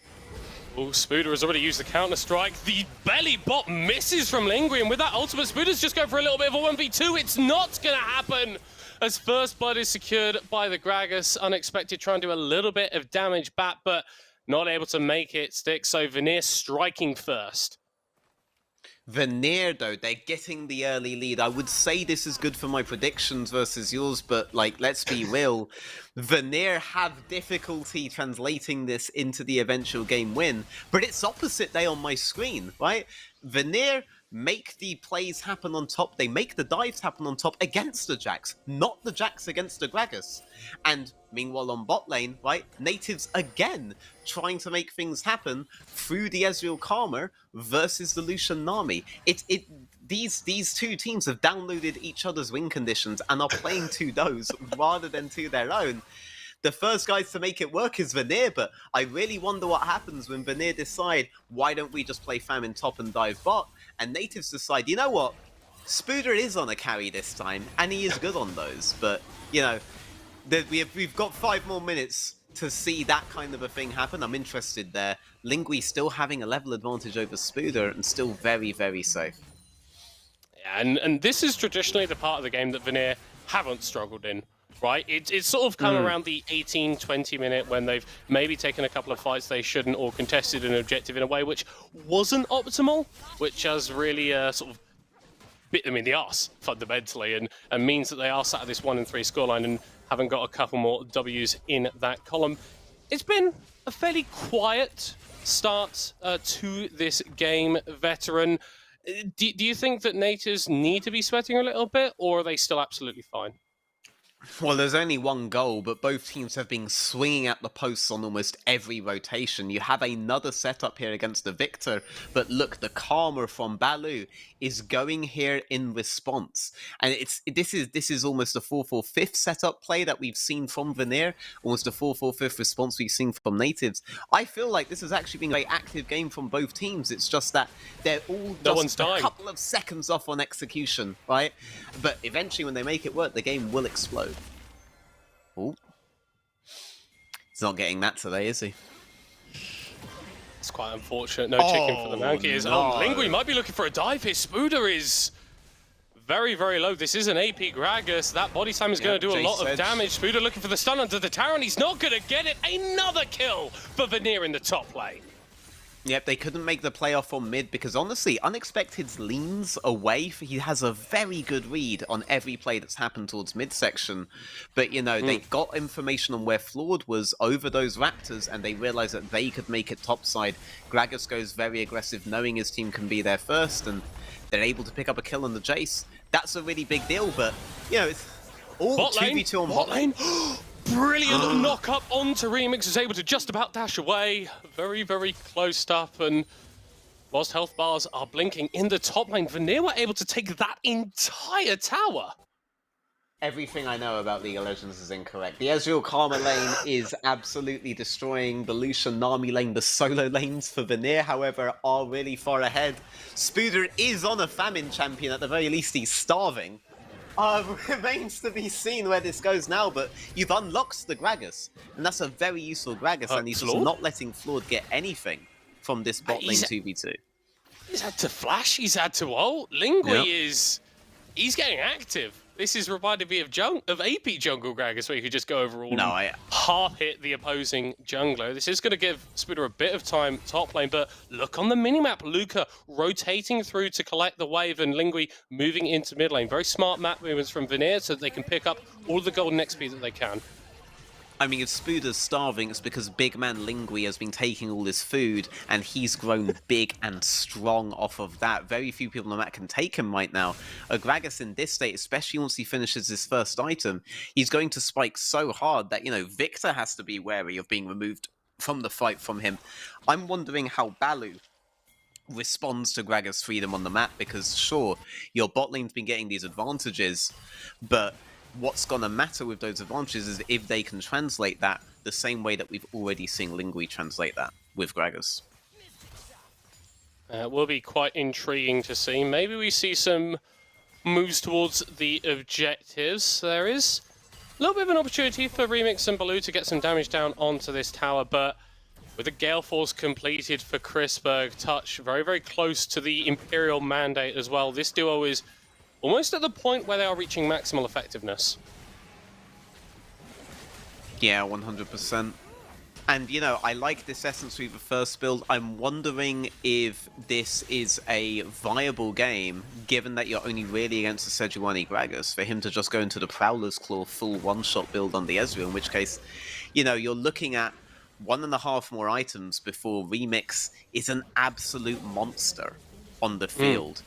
Oh, Spooder has already used the counter-strike. The belly bot misses from Lingui, and with that ultimate, Spooder's just going for a little bit of a 1v2. It's not going to happen, as first blood is secured by the Gragas. Unexpected, trying to do a little bit of damage back, but not able to make it stick. So Vanir striking first.
Vanir, though, they're getting the early lead. I would say this is good for my predictions versus yours, but, like, let's be real. Vanir have difficulty translating this into the eventual game win, but it's opposite day on my screen, right? Vanir make the plays happen on top. They make the dives happen on top against the Jax, not the Jax against the Gragas. And meanwhile on bot lane, right, Nativz again trying to make things happen through the Ezreal Karma versus the Lucian Nami. These two teams have downloaded each other's win conditions and are playing to those rather than to their own. The first guys to make it work is Vanir, but I really wonder what happens when Vanir decide, why don't we just play Famine top and dive bot? And Nativz decide, you know what? Spooder is on a carry this time, and he is good on those. But, you know, we've got 5 more minutes to see that kind of a thing happen. I'm interested there. Lingui still having a level advantage over Spooder and still very, very safe.
Yeah, and this is traditionally the part of the game that Vanir haven't struggled in. Right, it's sort of come around the 18-20 minute when they've maybe taken a couple of fights they shouldn't, or contested an objective in a way which wasn't optimal, which has really sort of bit them in the arse fundamentally, and means that they are sat at this 1-3 scoreline and haven't got a couple more W's in that column. It's been a fairly quiet start to this game, Veteran. Do you think that Nativz need to be sweating a little bit, or are they still absolutely fine?
Well, there's only one goal, but both teams have been swinging at the posts on almost every rotation. You have another setup here against the Victor, but look, the Karma from Balu is going here in response. And this is almost a 4-4-5 setup play that we've seen from Vanir, almost a 4-4-5 response we've seen from Nativz. I feel like this has actually been a very active game from both teams. It's just that they're all just a couple of seconds off on execution, right? But eventually when they make it work, the game will explode. Oh, he's not getting that today, is he?
It's quite unfortunate. No chicken for the Mankeys.
No.
Oh, Lingui might be looking for a dive here. Spooder is very, very low. This is an AP Gragas. That body slam is going to do a lot of damage. Spooder looking for the stun under the tower, and he's not going to get it. Another kill for Vanir in the top lane.
Yep, they couldn't make the playoff on mid because, honestly, Unexpected leans away. He has a very good read on every play that's happened towards midsection. But, you know, they got information on where Flawed was over those Raptors, and they realized that they could make it topside. Gragas goes very aggressive, knowing his team can be there first, and they're able to pick up a kill on the Jace. That's a really big deal, but, you know, it's all 2v2 on bot lane.
Brilliant knock up onto Remix, is able to just about dash away. Very, very close up, and whilst health bars are blinking in the top lane, Vanir were able to take that entire tower.
Everything I know about League of Legends is incorrect. The Ezreal Karma lane is absolutely destroying the Lucian Nami lane. The solo lanes for Vanir, however, are really far ahead. Spooder is on a Famine champion. At the very least, he's starving. Remains to be seen where this goes now, but you've unlocked the Gragas, and that's a very useful Gragas, and he's just not letting Flawed get anything from this bot lane 2v2.
He's had to flash, he's had to ult. Lingui is... he's getting active. This is reminding me of AP jungle Gragas, where you could just go overall
No,
and half hit the opposing jungler. This is going to give Spooder a bit of time top lane, but look on the minimap. Luca rotating through to collect the wave, and Lingui moving into mid lane. Very smart map movements from Vanir so that they can pick up all the golden XP that they can.
I mean, if Spooder's starving, it's because big man Lingui has been taking all this food, and he's grown big and strong off of that. Very few people on the map can take him right now. Gragas in this state, especially once he finishes his first item, he's going to spike so hard that, you know, Victor has to be wary of being removed from the fight from him. I'm wondering how Balu responds to Gragas' freedom on the map, because sure, your bot lane's been getting these advantages, but what's going to matter with those advantages is if they can translate that the same way that we've already seen Lingui translate that with Gragas.
It will be quite intriguing to see. Maybe we see some moves towards the objectives. There is a little bit of an opportunity for Remix and Baloo to get some damage down onto this tower, but with the Gale Force completed for Chrisberg, Touch very, very close to the Imperial Mandate as well. This duo is almost at the point where they are reaching maximal effectiveness.
Yeah, 100%. And, you know, I like this Essence Weaver first build. I'm wondering if this is a viable game, given that you're only really against the Sejuani Gragas, for him to just go into the Prowler's Claw full one-shot build on the Ezreal, in which case, you know, you're looking at 1.5 more items before Remix is an absolute monster on the field.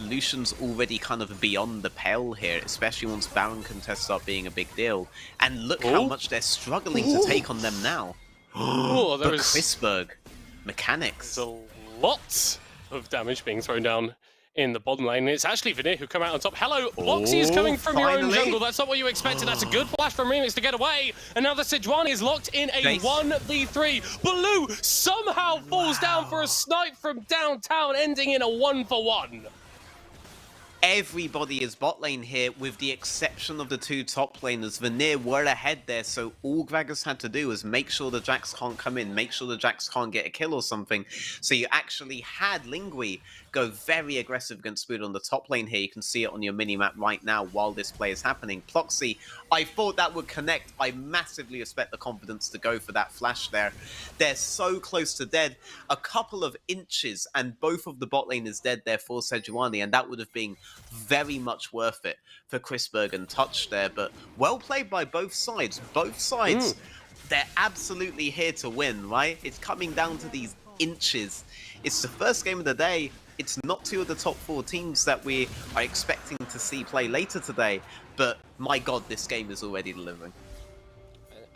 Lucian's already kind of beyond the pale here, especially once Baron contests start being a big deal. And look how much they're struggling to take on them now.
Oh,
but Chrisberg, mechanics.
There's a lot of damage being thrown down in the bottom lane. It's actually Vanir who come out on top. Hello, Bloxy is coming from your own jungle. That's not what you expected. That's a good flash from Remix to get away. And now the Sejuani is locked in a 1v3. Baloo somehow falls down for a snipe from downtown, ending in a 1-for-1.
Everybody is bot lane here, with the exception of the two top laners. Vanir were ahead there, so all Gragas had to do was make sure the Jax can't come in, make sure the Jax can't get a kill or something. So you actually had Lingui go very aggressive against Spooder on the top lane here. You can see it on your minimap right now while this play is happening. Ploxy, I thought that would connect. I massively respect the confidence to go for that flash there. They're so close to dead. A couple of inches and both of the bot lane is dead there for Sejuani, and that would have been very much worth it for Chrisberg and Touch there. But well played by both sides. Both sides, they're absolutely here to win, right? It's coming down to these inches. It's the first game of the day. It's not two of the top 4 teams that we are expecting to see play later today, but my god, this game is already delivering.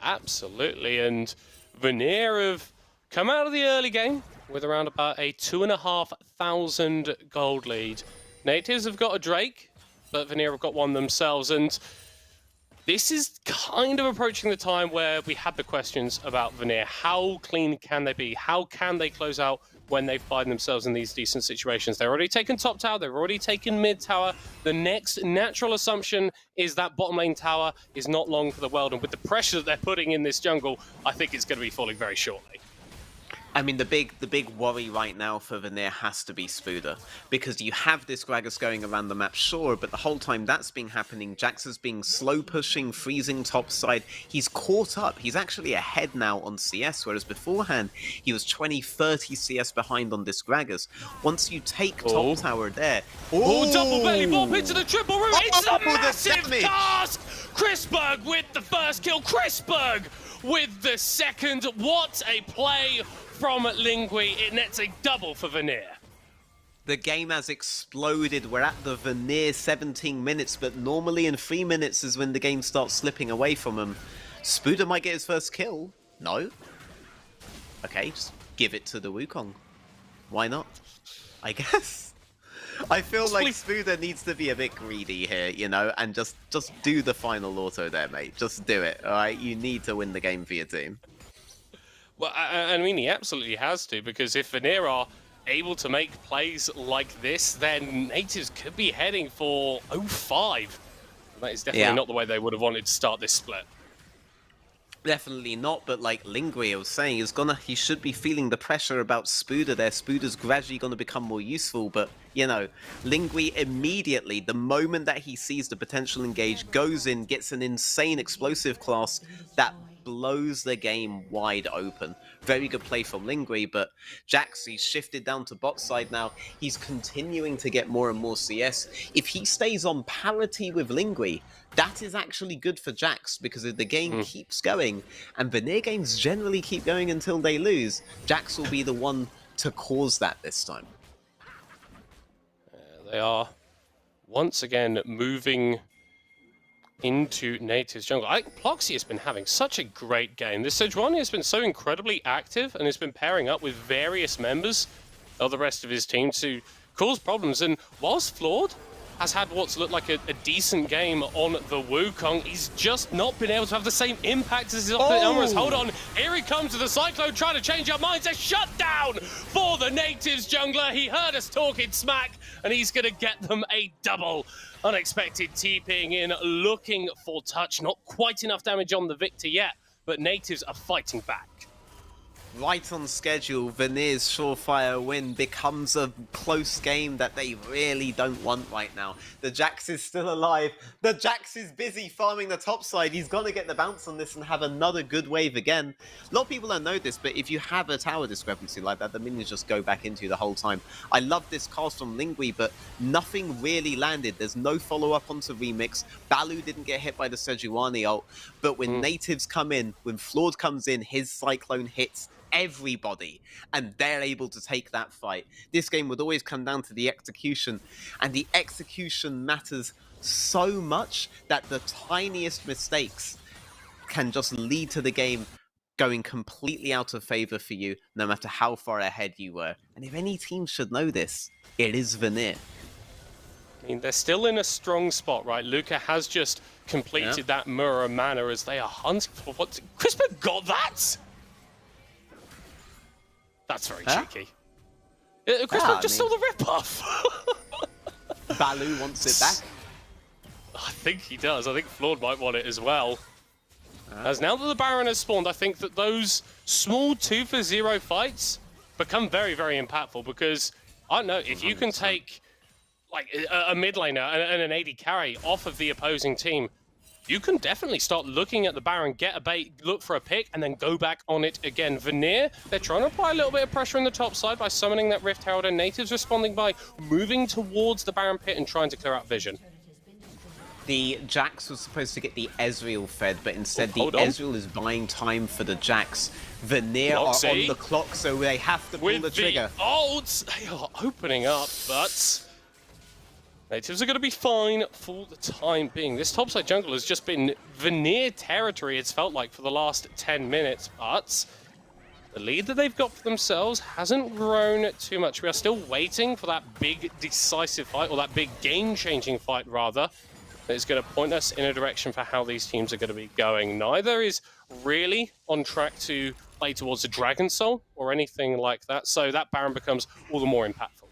Absolutely, and Vanir have come out of the early game with around about a 2,500 gold lead. Nativz have got a Drake, but Vanir have got one themselves, and this is kind of approaching the time where we had the questions about Vanir. How clean can they be? How can they close out when they find themselves in these decent situations? They've already taken top tower, they've already taken mid tower. The next natural assumption is that bottom lane tower is not long for the world, and with the pressure that they're putting in this jungle, I think it's going to be falling very shortly.
I mean, the big worry right now for Vanir has to be Spooder, because you have this Gragas going around the map, sure, but the whole time that's been happening, Jax has been slow pushing, freezing topside. He's caught up. He's actually ahead now on CS, whereas beforehand he was 20-30 CS behind on this Gragas. Once you take top tower there,
double belly bomb into the triple root. It's a massive
damage.
cast. Chrisberg with the first kill. Chrisberg with the second. What a play from Lingui. It nets a double for Vanir.
The game has exploded. We're at the Vanir 17 minutes, but normally in 3 minutes is when the game starts slipping away from him. Spooder might get his first kill. No? Okay, just give it to the Wukong. Why not? I guess. I feel like Spooder needs to be a bit greedy here, you know, and just do the final auto there, mate. Just do it, alright? You need to win the game for your team.
Well, I mean, he absolutely has to, because if Vanir are able to make plays like this, then Nativz could be heading for 0-5. That is definitely not the way they would have wanted to start this split.
Definitely not, but like Lingui was saying, he should be feeling the pressure about Spuda there. Spuda's gradually gonna become more useful, but you know, Lingui immediately, the moment that he sees the potential engage, goes in, gets an insane explosive class that blows the game wide open. Very good play from Lingui, but Jax, he's shifted down to bot side now. He's continuing to get more and more CS. If he stays on parity with Lingui, that is actually good for Jax, because if the game keeps going, and Vanir games generally keep going until they lose, Jax will be the one to cause that this time.
They are once again moving into Nativz jungle. I think Ploxy has been having such a great game. This Sejuani has been so incredibly active and has been pairing up with various members of the rest of his team to cause problems. And whilst Flawed has had what's looked like a decent game on the Wukong, he's just not been able to have the same impact as his opponent. Elmer's. Hold on, here he comes to the Cyclone, trying to change our minds. A shutdown for the Nativz jungler. He heard us talking smack, and he's going to get them a double. Unexpected TPing in, looking for touch. Not quite enough damage on the Victor yet, but Nativz are fighting back.
Right on schedule, Vanir's surefire win becomes a close game that they really don't want right now. The Jax is still alive. The Jax is busy farming the top side. He's got to get the bounce on this and have another good wave again. A lot of people don't know this, but if you have a tower discrepancy like that, the minions just go back into you the whole time. I love this cast from Lingui, but nothing really landed. There's no follow-up onto Remix. Balu didn't get hit by the Sejuani ult, but when Nativz come in, when Flawed comes in, his Cyclone hits everybody, and they're able to take that fight. This game would always come down to the execution, and the execution matters so much that the tiniest mistakes can just lead to the game going completely out of favor for you, no matter how far ahead you were. And if any team should know this, it is Vanir.
I mean, they're still in a strong spot, right? Luca has just completed that mirror mana as they are hunting for what... Crispin got that? That's very cheeky. Crispin just saw the rip-off.
Balu wants it back.
I think he does. I think Flawed might want it as well. As now that the Baron has spawned, I think that those small 2-for-0 fights become very, very impactful, because, I don't know, if you can take like a mid laner and an AD carry off of the opposing team, you can definitely start looking at the Baron, get a bait, look for a pick, and then go back on it again. Vanir, they're trying to apply a little bit of pressure on the top side by summoning that Rift Herald, and Nativz responding by moving towards the Baron pit and trying to clear out vision.
The Jax was supposed to get the Ezreal fed, but instead the Ezreal is buying time for the Jax. Vanir are on the clock, so they have to pull the trigger.
The ults, they are opening up, but Nativz are going to be fine for the time being. This topside jungle has just been Vanir territory, it's felt like, for the last 10 minutes, but the lead that they've got for themselves hasn't grown too much. We are still waiting for that big decisive fight, or that big game-changing fight, rather, that is going to point us in a direction for how these teams are going to be going. Neither is really on track to play towards a Dragon Soul or anything like that, so that Baron becomes all the more impactful.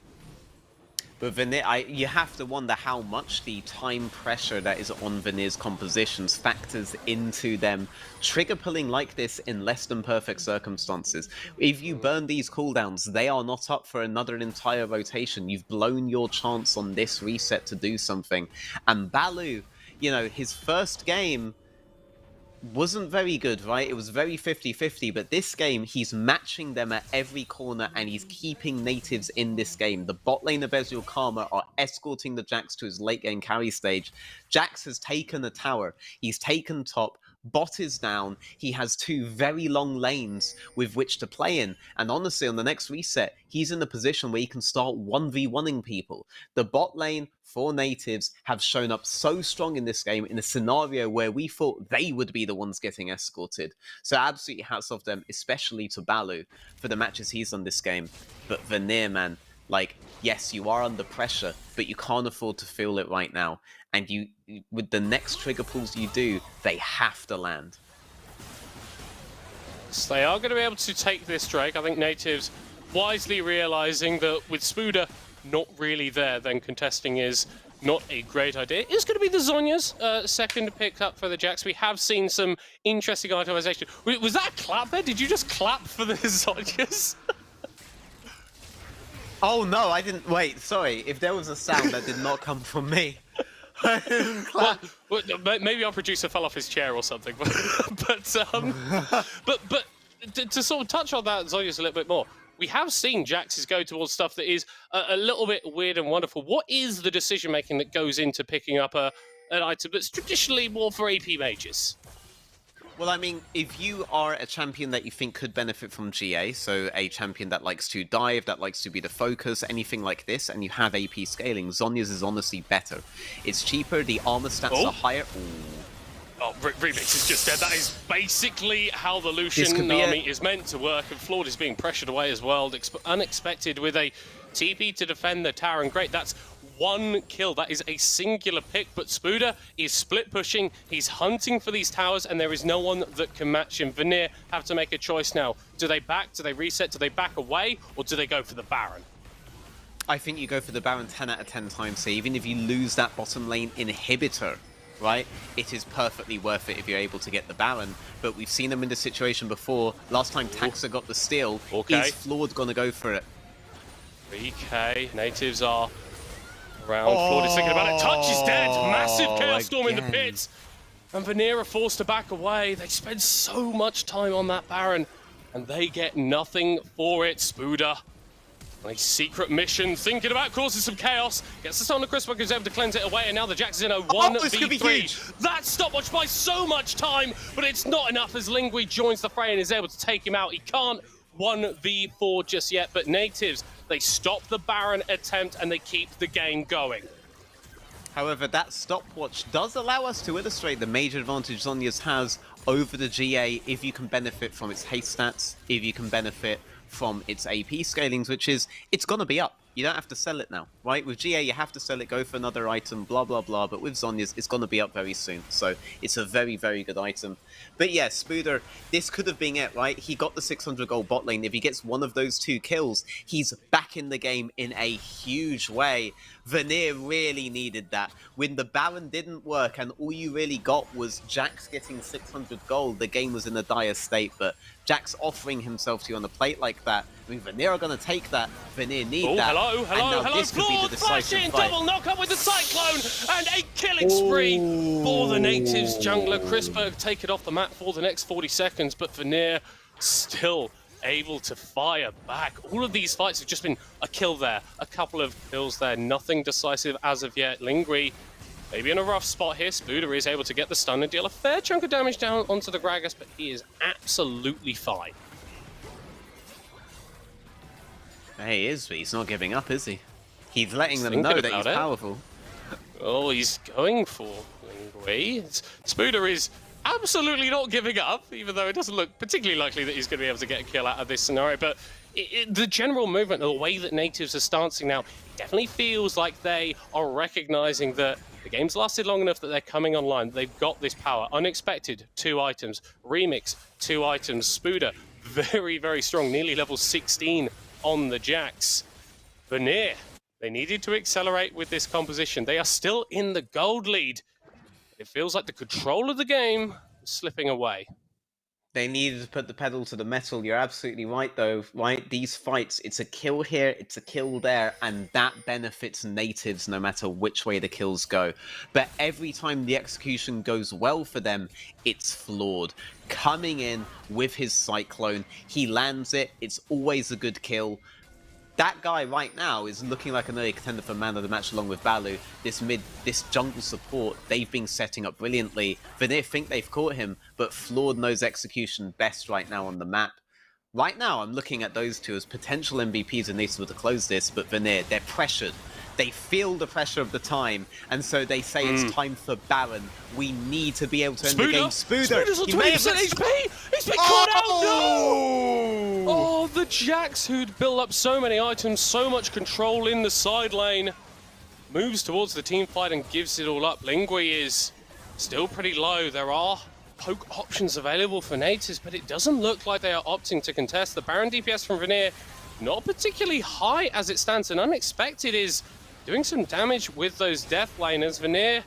But Vanir, you have to wonder how much the time pressure that is on Vanir's compositions factors into them trigger pulling like this in less than perfect circumstances. If you burn these cooldowns, they are not up for another entire rotation. You've blown your chance on this reset to do something. And Balu, you know, his first game wasn't very good, right? It was very 50-50, but this game, he's matching them at every corner, and he's keeping Nativz in this game. The bot lane of Ezreal Karma are escorting the Jax to his late game carry stage. Jax has taken a tower. He's taken top. Bot is down. He has two very long lanes with which to play in. And honestly, on the next reset, he's in a position where he can start 1v1ing people. The bot lane for Nativz have shown up so strong in this game in a scenario where we thought they would be the ones getting escorted. So absolutely hats off them, especially to Balu for the matches he's done this game. But Vanir, man, like, yes, you are under pressure, but you can't afford to feel it right now. And you, with the next trigger pulls you do, they have to land.
So they are going to be able to take this Drake. I think Nativz wisely realizing that with Spuda not really there, then contesting is not a great idea. It's going to be the Zhonya's second pick up for the Jax. We have seen some interesting itemization. Was that a clap there? Did you just clap for the Zhonya's?
Oh no, I didn't. Wait, sorry. If there was a sound that did not come from me.
Well, maybe our producer fell off his chair or something. But to sort of touch on that Zhonya's a little bit more, we have seen Jax's go towards stuff that is a little bit weird and wonderful. What is the decision making that goes into picking up an item that's traditionally more for AP mages?
Well, I mean, if you are a champion that you think could benefit from GA, so a champion that likes to dive, that likes to be the focus, anything like this, and you have AP scaling, Zhonya's is honestly better. It's cheaper, the armor stats are higher. Ooh.
Oh, Remix is just dead. That is basically how the Lucian army is meant to work, and Flawed is being pressured away as well. Unexpected with a TP to defend the tower, and great, that's one kill. That is a singular pick, but Spooder is split pushing. He's hunting for these towers, and there is no one that can match him. Vanir have to make a choice now. Do they back? Do they reset? Do they back away? Or do they go for the Baron?
I think you go for the Baron 10 out of 10 times. So even if you lose that bottom lane inhibitor, right, it is perfectly worth it if you're able to get the Baron. But we've seen them in this situation before. Last time Taxa got the steal, is Flawed gonna go for it?
3k, Natives are around. Flawed is thinking about it. Touch is dead. Massive Chaos Storm in the pits. And Vanir are forced to back away. They spend so much time on that Baron, and they get nothing for it. Spooder, a secret mission, thinking about causing some chaos. Gets the stun on Chris, is able to cleanse it away, and now the Jax is in a 1v3. That stopwatch buys so much time, but it's not enough as Lingui joins the fray and is able to take him out. He can't 1v4 just yet, but Natives, they stop the Baron attempt and they keep the game going.
However, that stopwatch does allow us to illustrate the major advantage Zhonya's has over the GA if you can benefit from its haste stats, if you can benefit from its AP scalings, which is, it's gonna be up. You don't have to sell it now, right? With GA, you have to sell it, go for another item, blah, blah, blah. But with Zhonya's, it's going to be up very soon. So it's a very, very good item. But yeah, Spooder, this could have been it, right? He got the 600 gold bot lane. If he gets one of those 2 kills, he's back in the game in a huge way. Vanir really needed that. When the Baron didn't work and all you really got was Jax getting 600 gold, the game was in a dire state. But Jax offering himself to you on the plate like that, I mean, Vanir are going to take that. Vanir need that.
Hello, Flawed flash in, double knock up with the Cyclone, and a killing spree for the Natives jungler. Crisper take it off the map for the next 40 seconds, but Vanir still able to fire back. All of these fights have just been a kill there, a couple of kills there, nothing decisive as of yet. Lingui maybe in a rough spot here. Spooder is able to get the stun and deal a fair chunk of damage down onto the Gragas, but he is absolutely fine.
He is, but he's not giving up, is he? He's letting them know that he's powerful.
Oh, he's going for Lingui. Spooder is absolutely not giving up, even though it doesn't look particularly likely that he's going to be able to get a kill out of this scenario. But the general movement, the way that Natives are stancing now, definitely feels like they are recognizing that the game's lasted long enough that they're coming online. They've got this power. Unexpected, 2 items. Remix, 2 items. Spooder, very, very strong, nearly level 16 on the Jax. Vanir, they needed to accelerate with this composition. They are still in the gold lead. It feels like the control of the game is slipping away.
They needed to put the pedal to the metal. You're absolutely right, though. Right, these fights, it's a kill here, it's a kill there, and that benefits Natives no matter which way the kills go. But every time the execution goes well for them, it's Flawed. Coming in with his Cyclone, he lands it, it's always a good kill. That guy right now is looking like an early contender for man of the match along with Balu. This jungle support, they've been setting up brilliantly. Vanir think they've caught him, but Flawed knows execution best right now on the map. Right now, I'm looking at those two as potential MVPs and Natives to close this, but Vanir, they're pressured. They feel the pressure of the time, and so they say it's time for Baron. We need to be able to end the game.
Spooder's on 20% HP! He's been caught out! No! Oh, the Jax, who'd built up so many items, so much control in the side lane, moves towards the team fight and gives it all up. Lingui is still pretty low. There are poke options available for Natives, but it doesn't look like they are opting to contest. The Baron DPS from Vanir, not particularly high as it stands, and Unexpected is doing some damage with those death laners. Vanir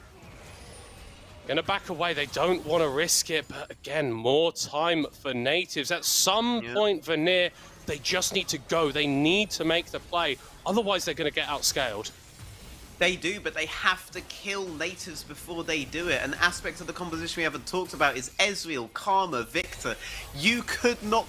gonna back away. They don't want to risk it, but again, more time for Nativz. At some point, Vanir, they just need to go. They need to make the play. Otherwise, they're gonna get outscaled.
They do, but they have to kill Nativz before they do it. An aspect of the composition we haven't talked about is Ezreal, Karma, Victor. You could not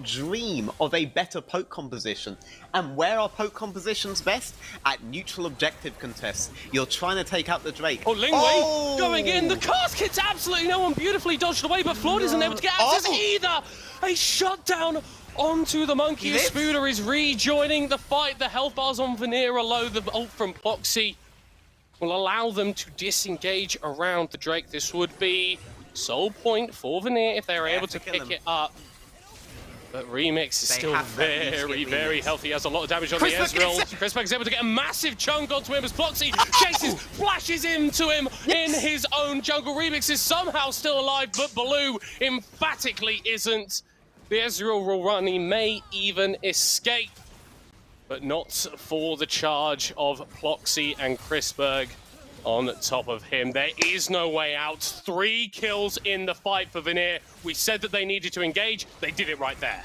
dream of a better poke composition. And where are poke compositions best? At neutral objective contests. You're trying to take out the Drake.
Oh, Lingwei going in. The cast hits absolutely no one. Beautifully dodged away, but Flawed isn't able to get access either. A shutdown onto the monkey. Spuda is rejoining the fight. The health bars on Vanir are low. The ult from Ploxy will allow them to disengage around the Drake. This would be soul point for Vanir if they are able to pick it up. But Remix is still very healthy. He has a lot of damage on the Ezreal. Crispberg is able to get a massive chunk onto him as Ploxy chases, flashes into him in his own jungle. Remix is somehow still alive, but Baloo emphatically isn't. The Ezreal will run. He may even escape, but not for the charge of Ploxy and Crispberg on top of him. There is no way out. 3 kills in the fight for Vanir. We said that they needed to engage. They did it right there.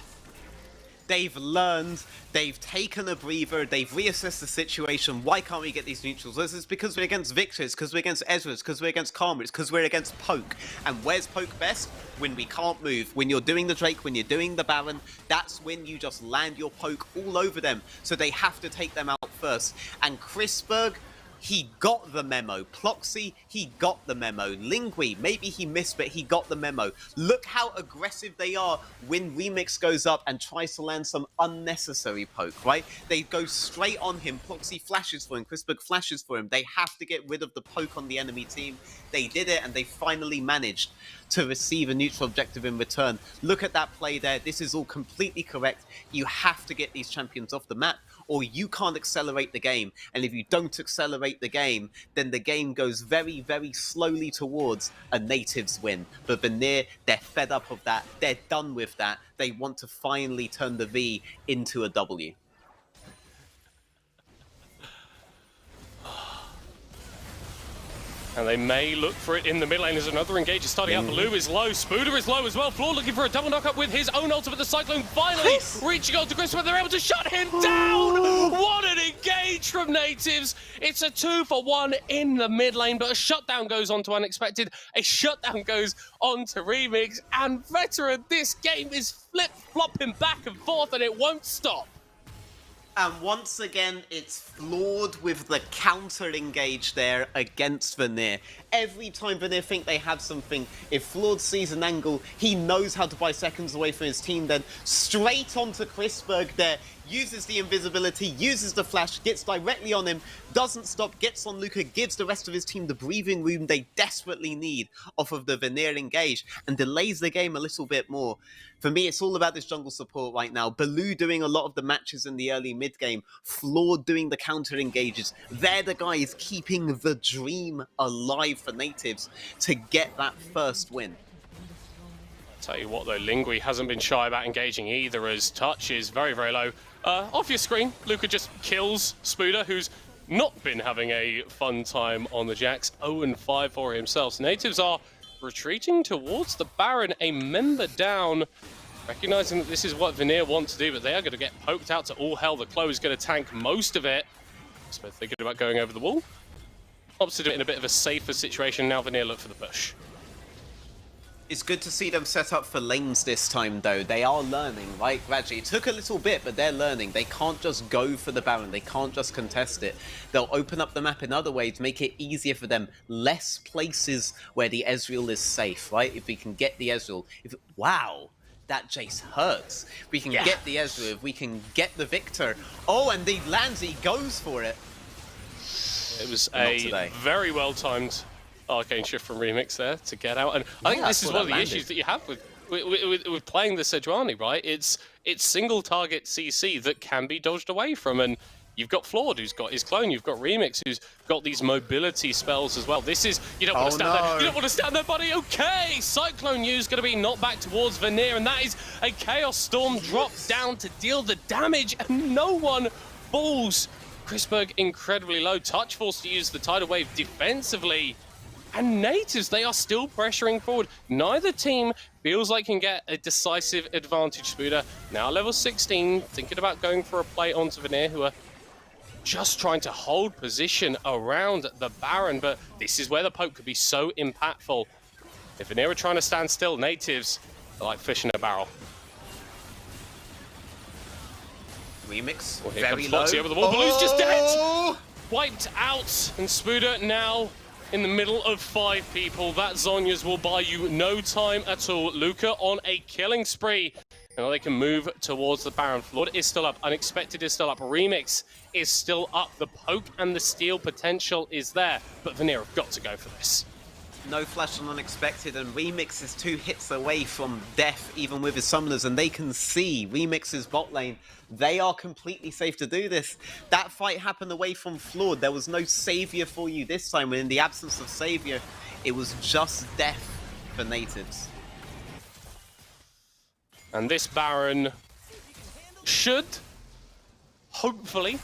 They've learned, they've taken a breather, they've reassessed the situation. Why can't we get these neutrals? This is because we're against Victor, it's because we're against Ezra, it's because we're against Karma, it's because we're against Poke. And where's Poke best? When we can't move. When you're doing the Drake, when you're doing the Baron, that's when you just land your Poke all over them. So they have to take them out first. And Crispberg, he got the memo. Ploxy, he got the memo. Lingwei, maybe he missed, but he got the memo. Look how aggressive they are when Remix goes up and tries to land some unnecessary poke, right? They go straight on him. Ploxy flashes for him. Crispberg flashes for him. They have to get rid of the poke on the enemy team. They did it, and they finally managed to receive a neutral objective in return. Look at that play there. This is all completely correct. You have to get these champions off the map, or you can't accelerate the game. And if you don't accelerate the game, then the game goes very slowly towards a Nativz win. But Vanir, they're fed up of that. They're done with that. They want to finally turn the V into a W.
And they may look for it in the mid lane. There's another engager starting out. Baloo is low. Spuda is low as well. Floor looking for a double knockup with his own ultimate. The Cyclone finally reaching on to Chris, but they're able to shut him down. What an engage from Nativz. It's a 2-for-1 in the mid lane, but a shutdown goes on to Unexpected. A shutdown goes on to Remix. And Veteran, this game is flip-flopping back and forth, and it won't stop.
And once again, it's flawed with the counter-engage there against Vanir. Every time Vanir think they have something, if Flawed sees an angle, he knows how to buy seconds away from his team, then straight onto Crispberg there, uses the invisibility, uses the flash, gets directly on him, doesn't stop, gets on Luca, gives the rest of his team the breathing room they desperately need off of the Vanir engage, and delays the game a little bit more. For me, it's all about this jungle support right now. Baloo doing a lot of the matches in the early mid-game, Flawed doing the counter-engages. They're the guys keeping the dream alive for Nativz to get that first win.
Tell you what though, Lingwei hasn't been shy about engaging either, as touch is very low. Off your screen, Luca just kills Spuda, who's not been having a fun time on the Jax. 0-5 for himself. So Nativz are retreating towards the Baron, a member down, recognizing that this is what Vanir want to do, but they are going to get poked out to all hell. The Clo is going to tank most of it. So thinking about going over the wall. Opts to do it in a bit of a safer situation. Now Vanir look for the push.
It's good to see them set up for lanes this time, though. They are learning, right, gradually. It took a little bit, but they're learning. They can't just go for the Baron. They can't just contest it. They'll open up the map in other ways, make it easier for them. Less places where the Ezreal is safe, right? If we can get the Ezreal. Wow, that Jace hurts. If we can get the Ezreal, if we can get the Victor. Oh, and he lands, he goes for it.
It was a very well-timed arcane shift from Remix there to get out, and I think this is one of the issues that you have with playing the Sejuani, right? It's single target CC that can be dodged away from, and you've got Flawed who's got his clone, you've got Remix who's got these mobility spells as well. This is, you don't want to stand there, you don't want to stand there, buddy. Okay, Cyclone U's going to be knocked back towards Vanir, and that is a Chaos Storm dropped down to deal the damage, and no one falls Chrisberg incredibly low. Touch forced to use the tidal wave defensively. And Nativz, they are still pressuring forward. Neither team feels like can get a decisive advantage. Spuda now level 16, thinking about going for a play onto Vanir, who are just trying to hold position around the Baron. But this is where the poke could be so impactful. If Vanir are trying to stand still, Nativz are like fish in a barrel.
Remix,
Well, here
very
comes
low.
Foxy over the wall. Baloo's just dead! Wiped out, and Spuda now in the middle of 5 people. That Zhonya's will buy you no time at all. Luca on a killing spree. Now they can move towards the Baron. Flood is still up. Unexpected is still up. Remix is still up. The poke and the steal potential is there. But Vanir have got to go for this.
No flash on Unexpected, and Remix is 2 hits away from death, even with his summoners, and they can see Remix's bot lane. They are completely safe to do this. That fight happened away from Flood. There was no savior for you this time, and in the absence of savior, it was just death for Nativz.
And this Baron should, hopefully,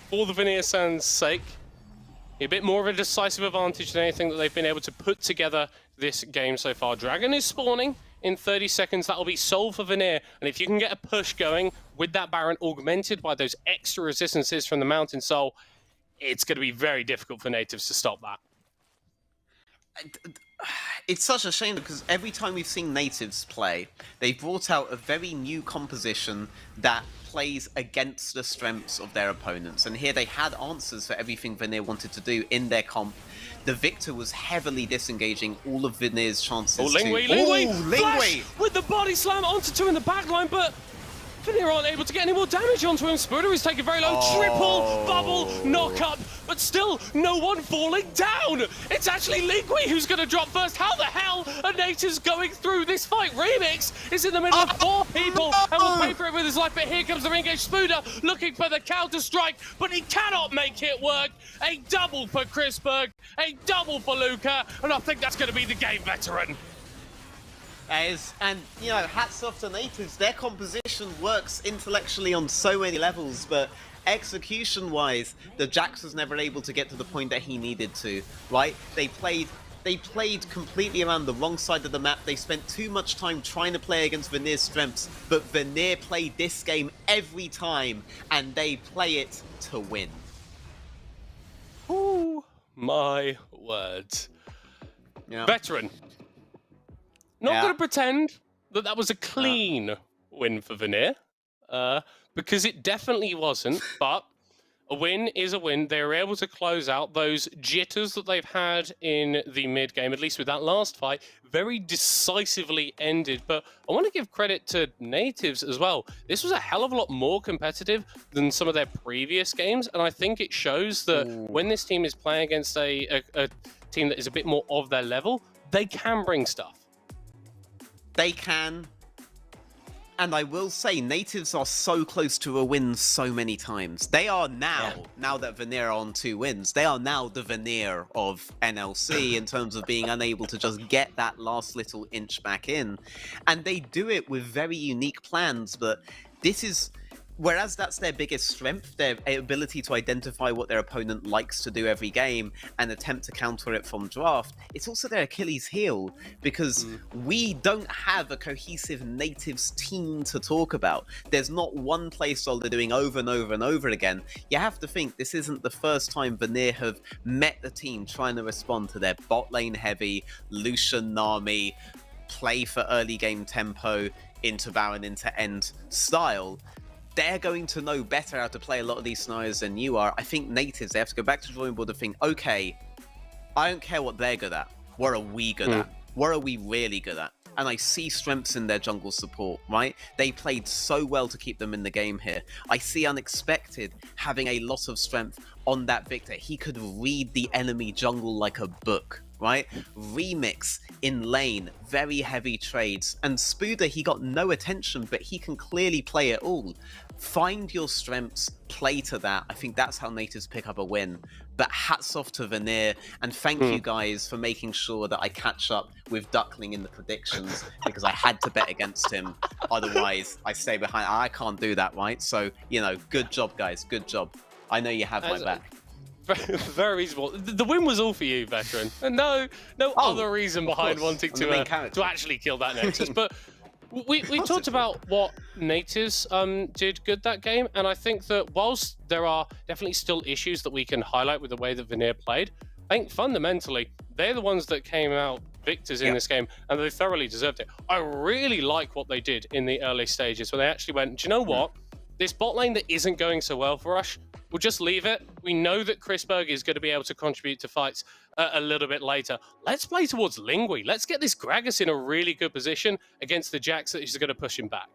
for the Vanir Sands' sake, a bit more of a decisive advantage than anything that they've been able to put together this game so far. Dragon is spawning in 30 seconds. That'll be sold for Vanir. And if you can get a push going with that Baron augmented by those extra resistances from the Mountain Soul, it's going to be very difficult for Nativz to stop that.
It's such a shame because every time we've seen Nativz play, they've brought out a very new composition that plays against the strengths of their opponents. And here they had answers for everything Vanir wanted to do in their comp. The Victor was heavily disengaging all of Vanir's chances.
Oh, Lingwei, Lingwei with the body slam onto 2 in the backline, but Vanir aren't able to get any more damage onto him. Spuda is taking very low. Triple bubble knock up, but still no one falling down. It's actually Lingwei who's going to drop first. How the hell are Nativz going through this fight? Remix is in the middle of 4 people and will pay for it with his life, but here comes the re-engage. Spuda looking for the counter strike, but he cannot make it work. A double for Chrisberg, a double for Luca, and I think that's going to be the game veteran.
And, you know, hats off to Nativz. Their composition works intellectually on so many levels, but execution-wise, the Jax was never able to get to the point that he needed to, right? They played completely around the wrong side of the map. They spent too much time trying to play against Vanir's strengths, but Vanir played this game every time, and they play it to win.
Oh, my word.
Yeah.
Veteran. Not going to pretend that that was a clean win for Vanir, because it definitely wasn't, but a win is a win. They were able to close out those jitters that they've had in the mid-game, at least with that last fight, very decisively ended. But I want to give credit to Nativz as well. This was a hell of a lot more competitive than some of their previous games, and I think it shows that when this team is playing against a team that is a bit more of their level, they can bring stuff.
They can. And I will say, Nativz are so close to a win so many times. They are now that Vanir are on 2 wins, they are now the Vanir of NLC in terms of being unable to just get that last little inch back in. And they do it with very unique plans, but this is... Whereas that's their biggest strength, their ability to identify what their opponent likes to do every game and attempt to counter it from draft, it's also their Achilles heel, because we don't have a cohesive Nativz team to talk about. There's not one playstyle they're doing over and over and over again. You have to think this isn't the first time Vanir have met the team trying to respond to their bot lane heavy, Lucian Nami, play for early game tempo, into Baron, into end style. They're going to know better how to play a lot of these scenarios than you are. I think Nativz, they have to go back to the drawing board and think, okay, I don't care what they're good at. What are we good at? What are we really good at? And I see strengths in their jungle support, right? They played so well to keep them in the game here. I see Unexpected having a lot of strength on that Victor. He could read the enemy jungle like a book, right? Remix in lane, very heavy trades. And Spuda, he got no attention, but he can clearly play it all. Find your strengths, play to that. I think that's how Nativz pick up a win. But hats off to Vanir, and thank you guys for making sure that I catch up with Duckling in the predictions, because I had to bet against him. Otherwise, I stay behind. I can't do that, right? So, you know, good job, guys. Good job. I know you have my back.
Very reasonable. The win was all for you, veteran. And no other reason behind wanting to actually kill that Nexus. But we talked about what Nativz did good that game, and I think that whilst there are definitely still issues that we can highlight with the way that Vanir played, I think fundamentally they're the ones that came out victors in this game, and they thoroughly deserved it. I really like what they did in the early stages when they actually went, do you know what? This bot lane that isn't going so well for us, we'll just leave it. We know that Chrisberg is going to be able to contribute to fights a little bit later. Let's play towards Lingui. Let's get this Gragas in a really good position against the Jax that is going to push him back.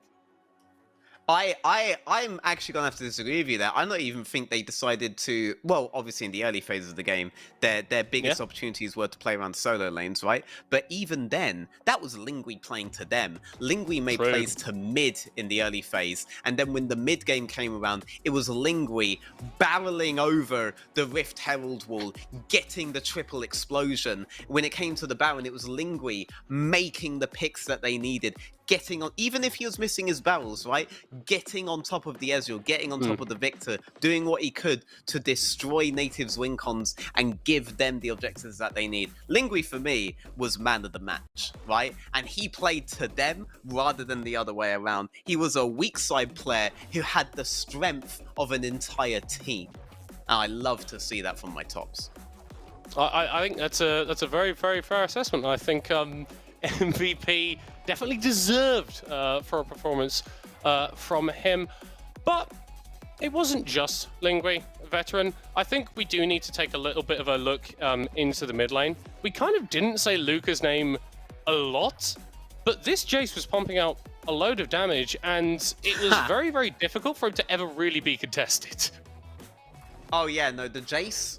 I'm actually going to have to disagree with you there. I don't even think they decided to... Well, obviously in the early phases of the game, their biggest opportunities were to play around solo lanes, right? But even then, that was Lingui playing to them. Lingui made plays to mid in the early phase, and then when the mid game came around, it was Lingui barreling over the Rift Herald wall, getting the triple explosion. When it came to the Baron, it was Lingui making the picks that they needed, getting on, even if he was missing his barrels, right? Getting on top of the Ezreal, getting on top of the Victor, doing what he could to destroy Nativz win cons and give them the objectives that they need. Lingui, for me, was man of the match, right? And he played to them rather than the other way around. He was a weak side player who had the strength of an entire team. And I love to see that from my tops.
I think that's a very, very fair assessment. I think MVP definitely deserved for a performance from him, but it wasn't just Lingui, veteran. I think we do need to take a little bit of a look into the mid lane. We kind of didn't say Luca's name a lot, but this Jace was pumping out a load of damage, and it was very, very difficult for him to ever really be contested.
Oh yeah, no, the Jace,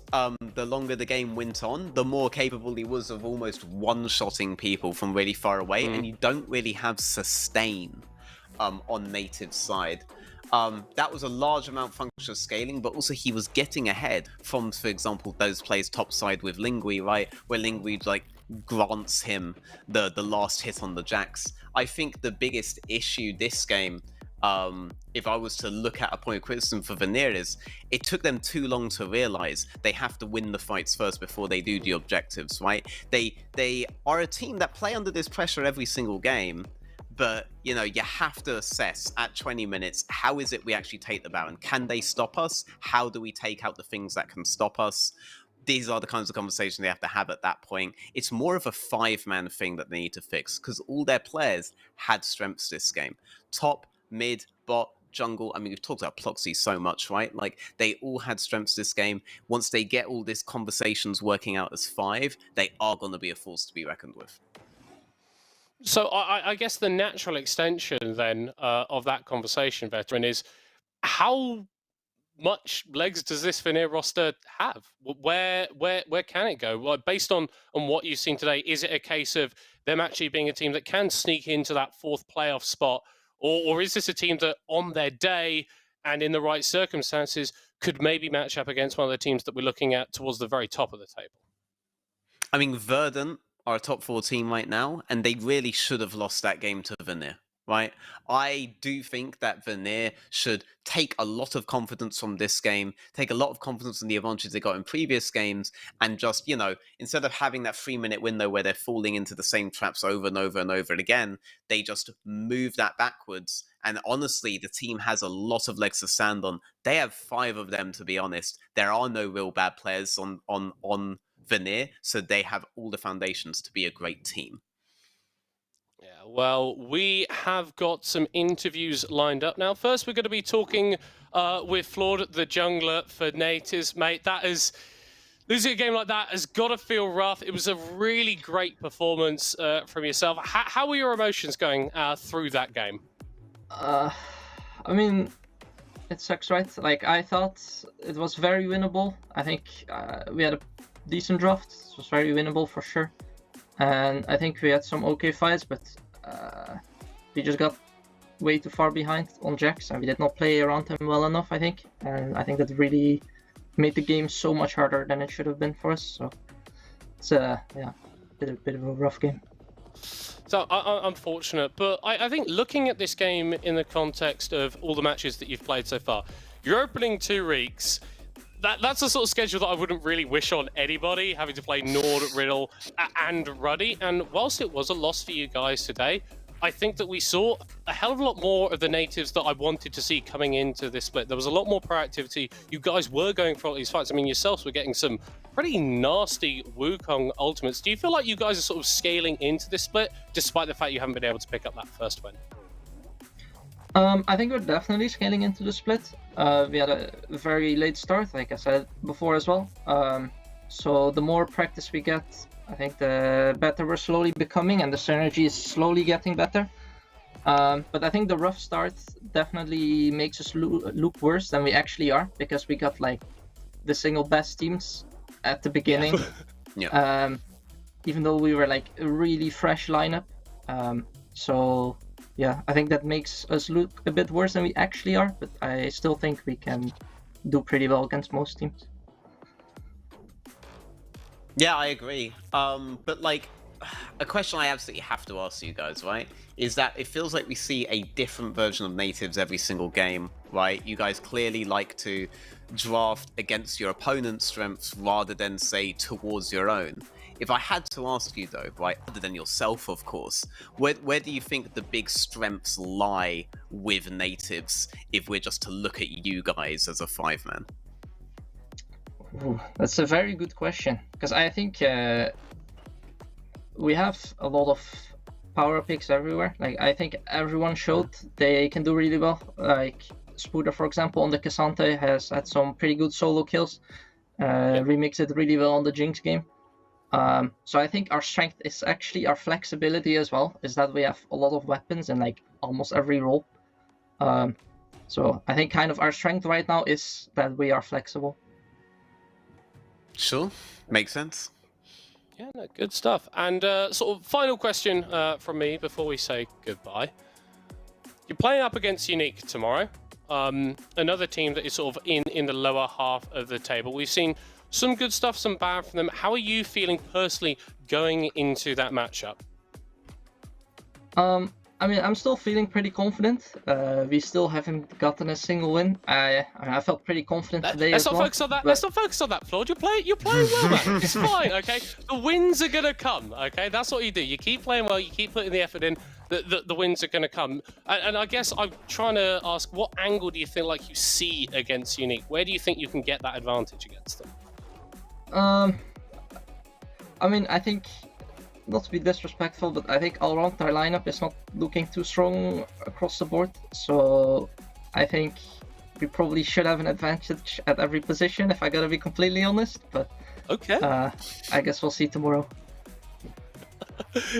the longer the game went on, the more capable he was of almost one-shotting people from really far away, and you don't really have sustain on Nativ's side. That was a large amount function of scaling, but also he was getting ahead from, for example, those plays topside with Lingui, right? Where Lingui, like, grants him the last hit on the Jax. I think the biggest issue this game, if I was to look at a point of criticism for Vanir, is it took them too long to realize they have to win the fights first before they do the objectives, right? They are a team that play under this pressure every single game, but, you know, you have to assess at 20 minutes, how is it we actually take the Baron? Can they stop us? How do we take out the things that can stop us? These are the kinds of conversations they have to have at that point. It's more of a five-man thing that they need to fix, because all their players had strengths this game. Top, mid, bot, jungle. I mean, we've talked about Ploxy so much, right? Like, they all had strengths this game. Once they get all these conversations working out as five, they are going to be a force to be reckoned with.
So I guess the natural extension then of that conversation, veteran, is how much legs does this Vanir roster have? Where can it go? Well, based on what you've seen today, is it a case of them actually being a team that can sneak into that fourth playoff spot? Or is this a team that on their day and in the right circumstances could maybe match up against one of the teams that we're looking at towards the very top of the table?
I mean, Verdant are a top 4 team right now, and they really should have lost that game to Vanir, right? I do think that Vanir should take a lot of confidence from this game, take a lot of confidence in the advantages they got in previous games, and just, you know, instead of having that 3-minute window where they're falling into the same traps over and over and over again, they just move that backwards. And honestly, the team has a lot of legs to stand on. They have 5 of them, to be honest. There are no real bad players on Vanir, so they have all the foundations to be a great team.
Yeah, well, we have got some interviews lined up now. First, we're going to be talking with Flawed, the jungler for Nativz. Mate, losing a game like that has got to feel rough. It was a really great performance from yourself. How were your emotions going through that game?
I mean, it sucks, right? Like, I thought it was very winnable. I think we had a decent draft. It was very winnable for sure. And I think we had some okay fights, but we just got way too far behind on Jax, and we did not play around him well enough, I think. And I think that really made the game so much harder than it should have been for us. So it's a bit of a rough game.
So unfortunate, but I think looking at this game in the context of all the matches that you've played so far, your opening 2 weeks, that's the sort of schedule that I wouldn't really wish on anybody, having to play Nord, Riddle, and Ruddy. And whilst it was a loss for you guys today, I think that we saw a hell of a lot more of the Nativz that I wanted to see coming into this split. There was a lot more proactivity. You guys were going for all these fights. I mean, yourselves were getting some pretty nasty Wukong ultimates. Do you feel like you guys are sort of scaling into this split, despite the fact you haven't been able to pick up that first win?
I think we're definitely scaling into the split. We had a very late start, like I said before as well. So the more practice we get, I think the better we're slowly becoming, and the synergy is slowly getting better. But I think the rough start definitely makes us look worse than we actually are, because we got like the single best teams at the beginning.
Yeah.
Even though we were like a really fresh lineup. So yeah, I think that makes us look a bit worse than we actually are, but I still think we can do pretty well against most teams.
Yeah, I agree. But like, a question I absolutely have to ask you guys, right, is that it feels like we see a different version of Nativz every single game, right? You guys clearly like to draft against your opponent's strengths rather than, say, towards your own. If I had to ask you, though, right, other than yourself, of course, where do you think the big strengths lie with Nativz if we're just to look at you guys as a 5-man?
Ooh, that's a very good question, because I think we have a lot of power picks everywhere. Like, I think everyone showed they can do really well. Like Spooder, for example, on the Cassante has had some pretty good solo kills. Remixed it really well on the Jinx game. So I think our strength is actually our flexibility as well, is that we have a lot of weapons in like almost every role. So I think kind of our strength right now is that we are flexible.
Sure, makes sense.
Yeah, no, good stuff. And sort of final question from me before we say goodbye. You're playing up against Unique tomorrow. Another team that is sort of in the lower half of the table. We've seen some good stuff, some bad from them. How are you feeling personally going into that matchup?
I mean, I'm still feeling pretty confident. We still haven't gotten a single win. I felt pretty confident today
Let's
as
not
well.
focus on that. Let's not focus on that, Floyd. You're playing well, man. It's fine, okay? The wins are going to come, okay? That's what you do. You keep playing well. You keep putting the effort in. The wins are going to come. And I guess I'm trying to ask, what angle do you feel like you see against Unique? Where do you think you can get that advantage against them?
I mean, I think, not to be disrespectful, but I think all around our lineup is not looking too strong across the board. So I think we probably should have an advantage at every position, if I gotta be completely honest. But
okay,
I guess we'll see tomorrow.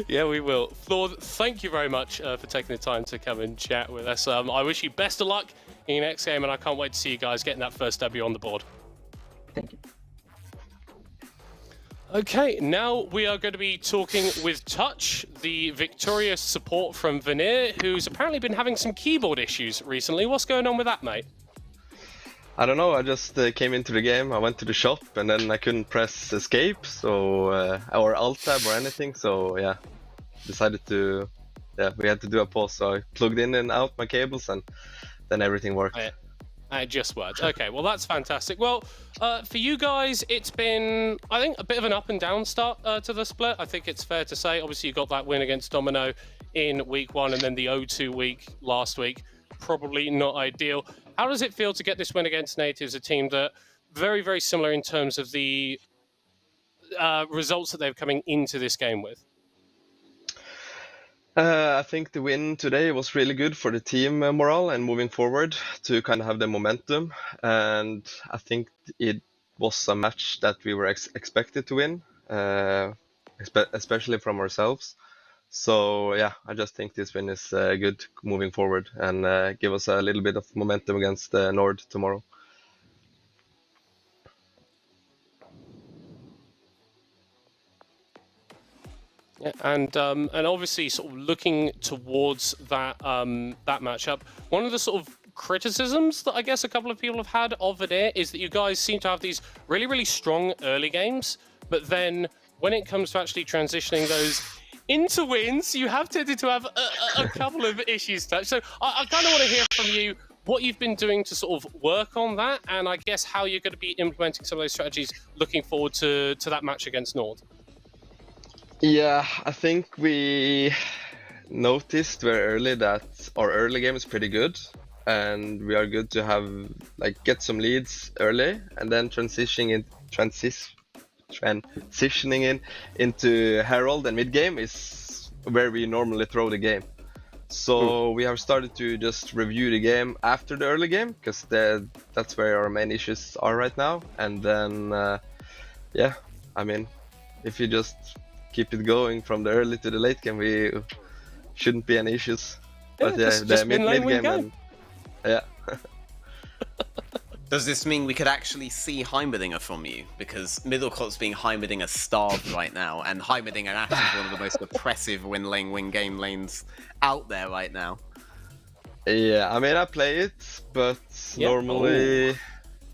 Yeah, we will. Floyd, thank you very much for taking the time to come and chat with us. I wish you best of luck in your next game, and I can't wait to see you guys getting that first W on the board.
Thank you.
Okay, now we are going to be talking with Touch, the victorious support from Vanir, who's apparently been having some keyboard issues recently. What's going on with that, mate?
I don't know, I just came into the game, I went to the shop, and then I couldn't press escape, so or alt tab or anything, so yeah, decided to, we had to do a pause, so I plugged in and out my cables, and then everything worked.
It just worked. Okay, well, that's fantastic. Well, for you guys, it's been, I think, a bit of an up and down start to the split. I think it's fair to say. Obviously, you got that win against Domino in week 1, and then the O2 week last week. Probably not ideal. How does it feel to get this win against Nativz, a team that very, very similar in terms of the results that they're coming into this game with?
I think the win today was really good for the team morale and moving forward to kind of have the momentum. And I think it was a match that we were expected to win, especially from ourselves. So yeah, I just think this win is good moving forward and give us a little bit of momentum against Nord tomorrow.
Yeah, and obviously, sort of looking towards that that matchup, one of the sort of criticisms that I guess a couple of people have had of Vanir is that you guys seem to have these really, really strong early games, but then when it comes to actually transitioning those into wins, you have tended to have a couple of issues. So I kind of want to hear from you. what you've been doing to sort of work on that, and I guess how you're going to be implementing some of those strategies looking forward to that match against Nord.
Yeah, I think we noticed very early that our early game is pretty good, and we are good to have get some leads early, and then transitioning into Herald and mid game is where we normally throw the game. So we have started to just review the game after the early game, because that's where our main issues are right now. And then, yeah, I mean, if you just keep it going from the early to the late game, we shouldn't be any issues.
Yeah,
But yeah,
just
the
win lane, win
mid game,
game.
yeah.
Does this mean we could actually see Heimerdinger from you? Because Middlecourt's being Heimerdinger starved right now, and Heimerdinger actually is one of the most oppressive win lane, win game lanes out there right now.
Yeah, I mean, I play it, but normally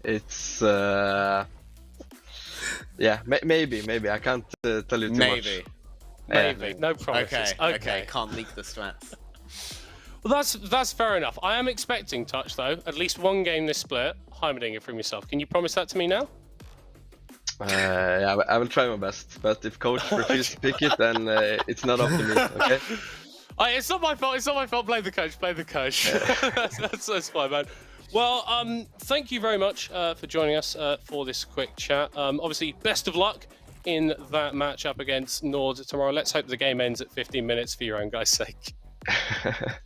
it's yeah, maybe I can't tell you too much.
Maybe, no promises.
Okay, can't leak the strats.
Well, that's fair enough. I am expecting, Touch, though, at least one game this split, Heimerdinger from yourself. Can you promise that to me now?
Yeah, I will try my best, but if coach refuses to pick it, then it's not up to me, okay?
It's not my fault, it's not my fault. Blame the coach, blame the coach. that's fine, man. Well, thank you very much for joining us for this quick chat. Obviously, best of luck in that matchup against Nord tomorrow. Let's hope the game ends at 15 minutes for your own guys' sake.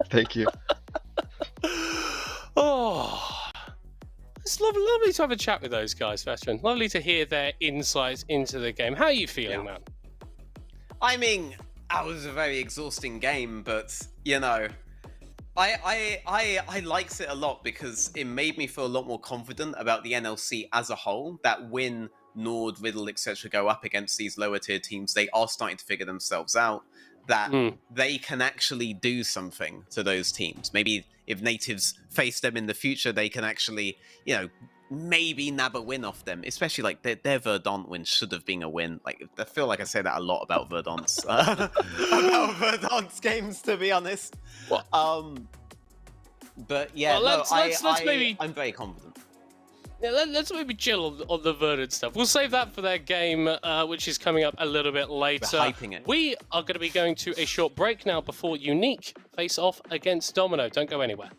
Thank you.
Oh, it's lovely to have a chat with those guys, Veteran. Lovely to hear their insights into the game. How are you feeling, man?
I mean, that was a very exhausting game, but you know, I liked it a lot because it made me feel a lot more confident about the NLC as a whole. That when Nord, Riddle, etc. go up against these lower tier teams, they are starting to figure themselves out. That they can actually do something to those teams. Maybe if Nativz face them in the future, they can actually, you know, maybe nab a win off them. Especially like their Verdant win should have been a win. Like I feel like I say that a lot about Verdant's games, to be honest.
What?
But yeah,
well,
no, I'm very confident.
Yeah, let's maybe chill on the Verdant stuff. We'll save that for their game, which is coming up a little bit later.
We're hyping it.
We are going to be going to a short break now before Unique face off against Domino. Don't go anywhere.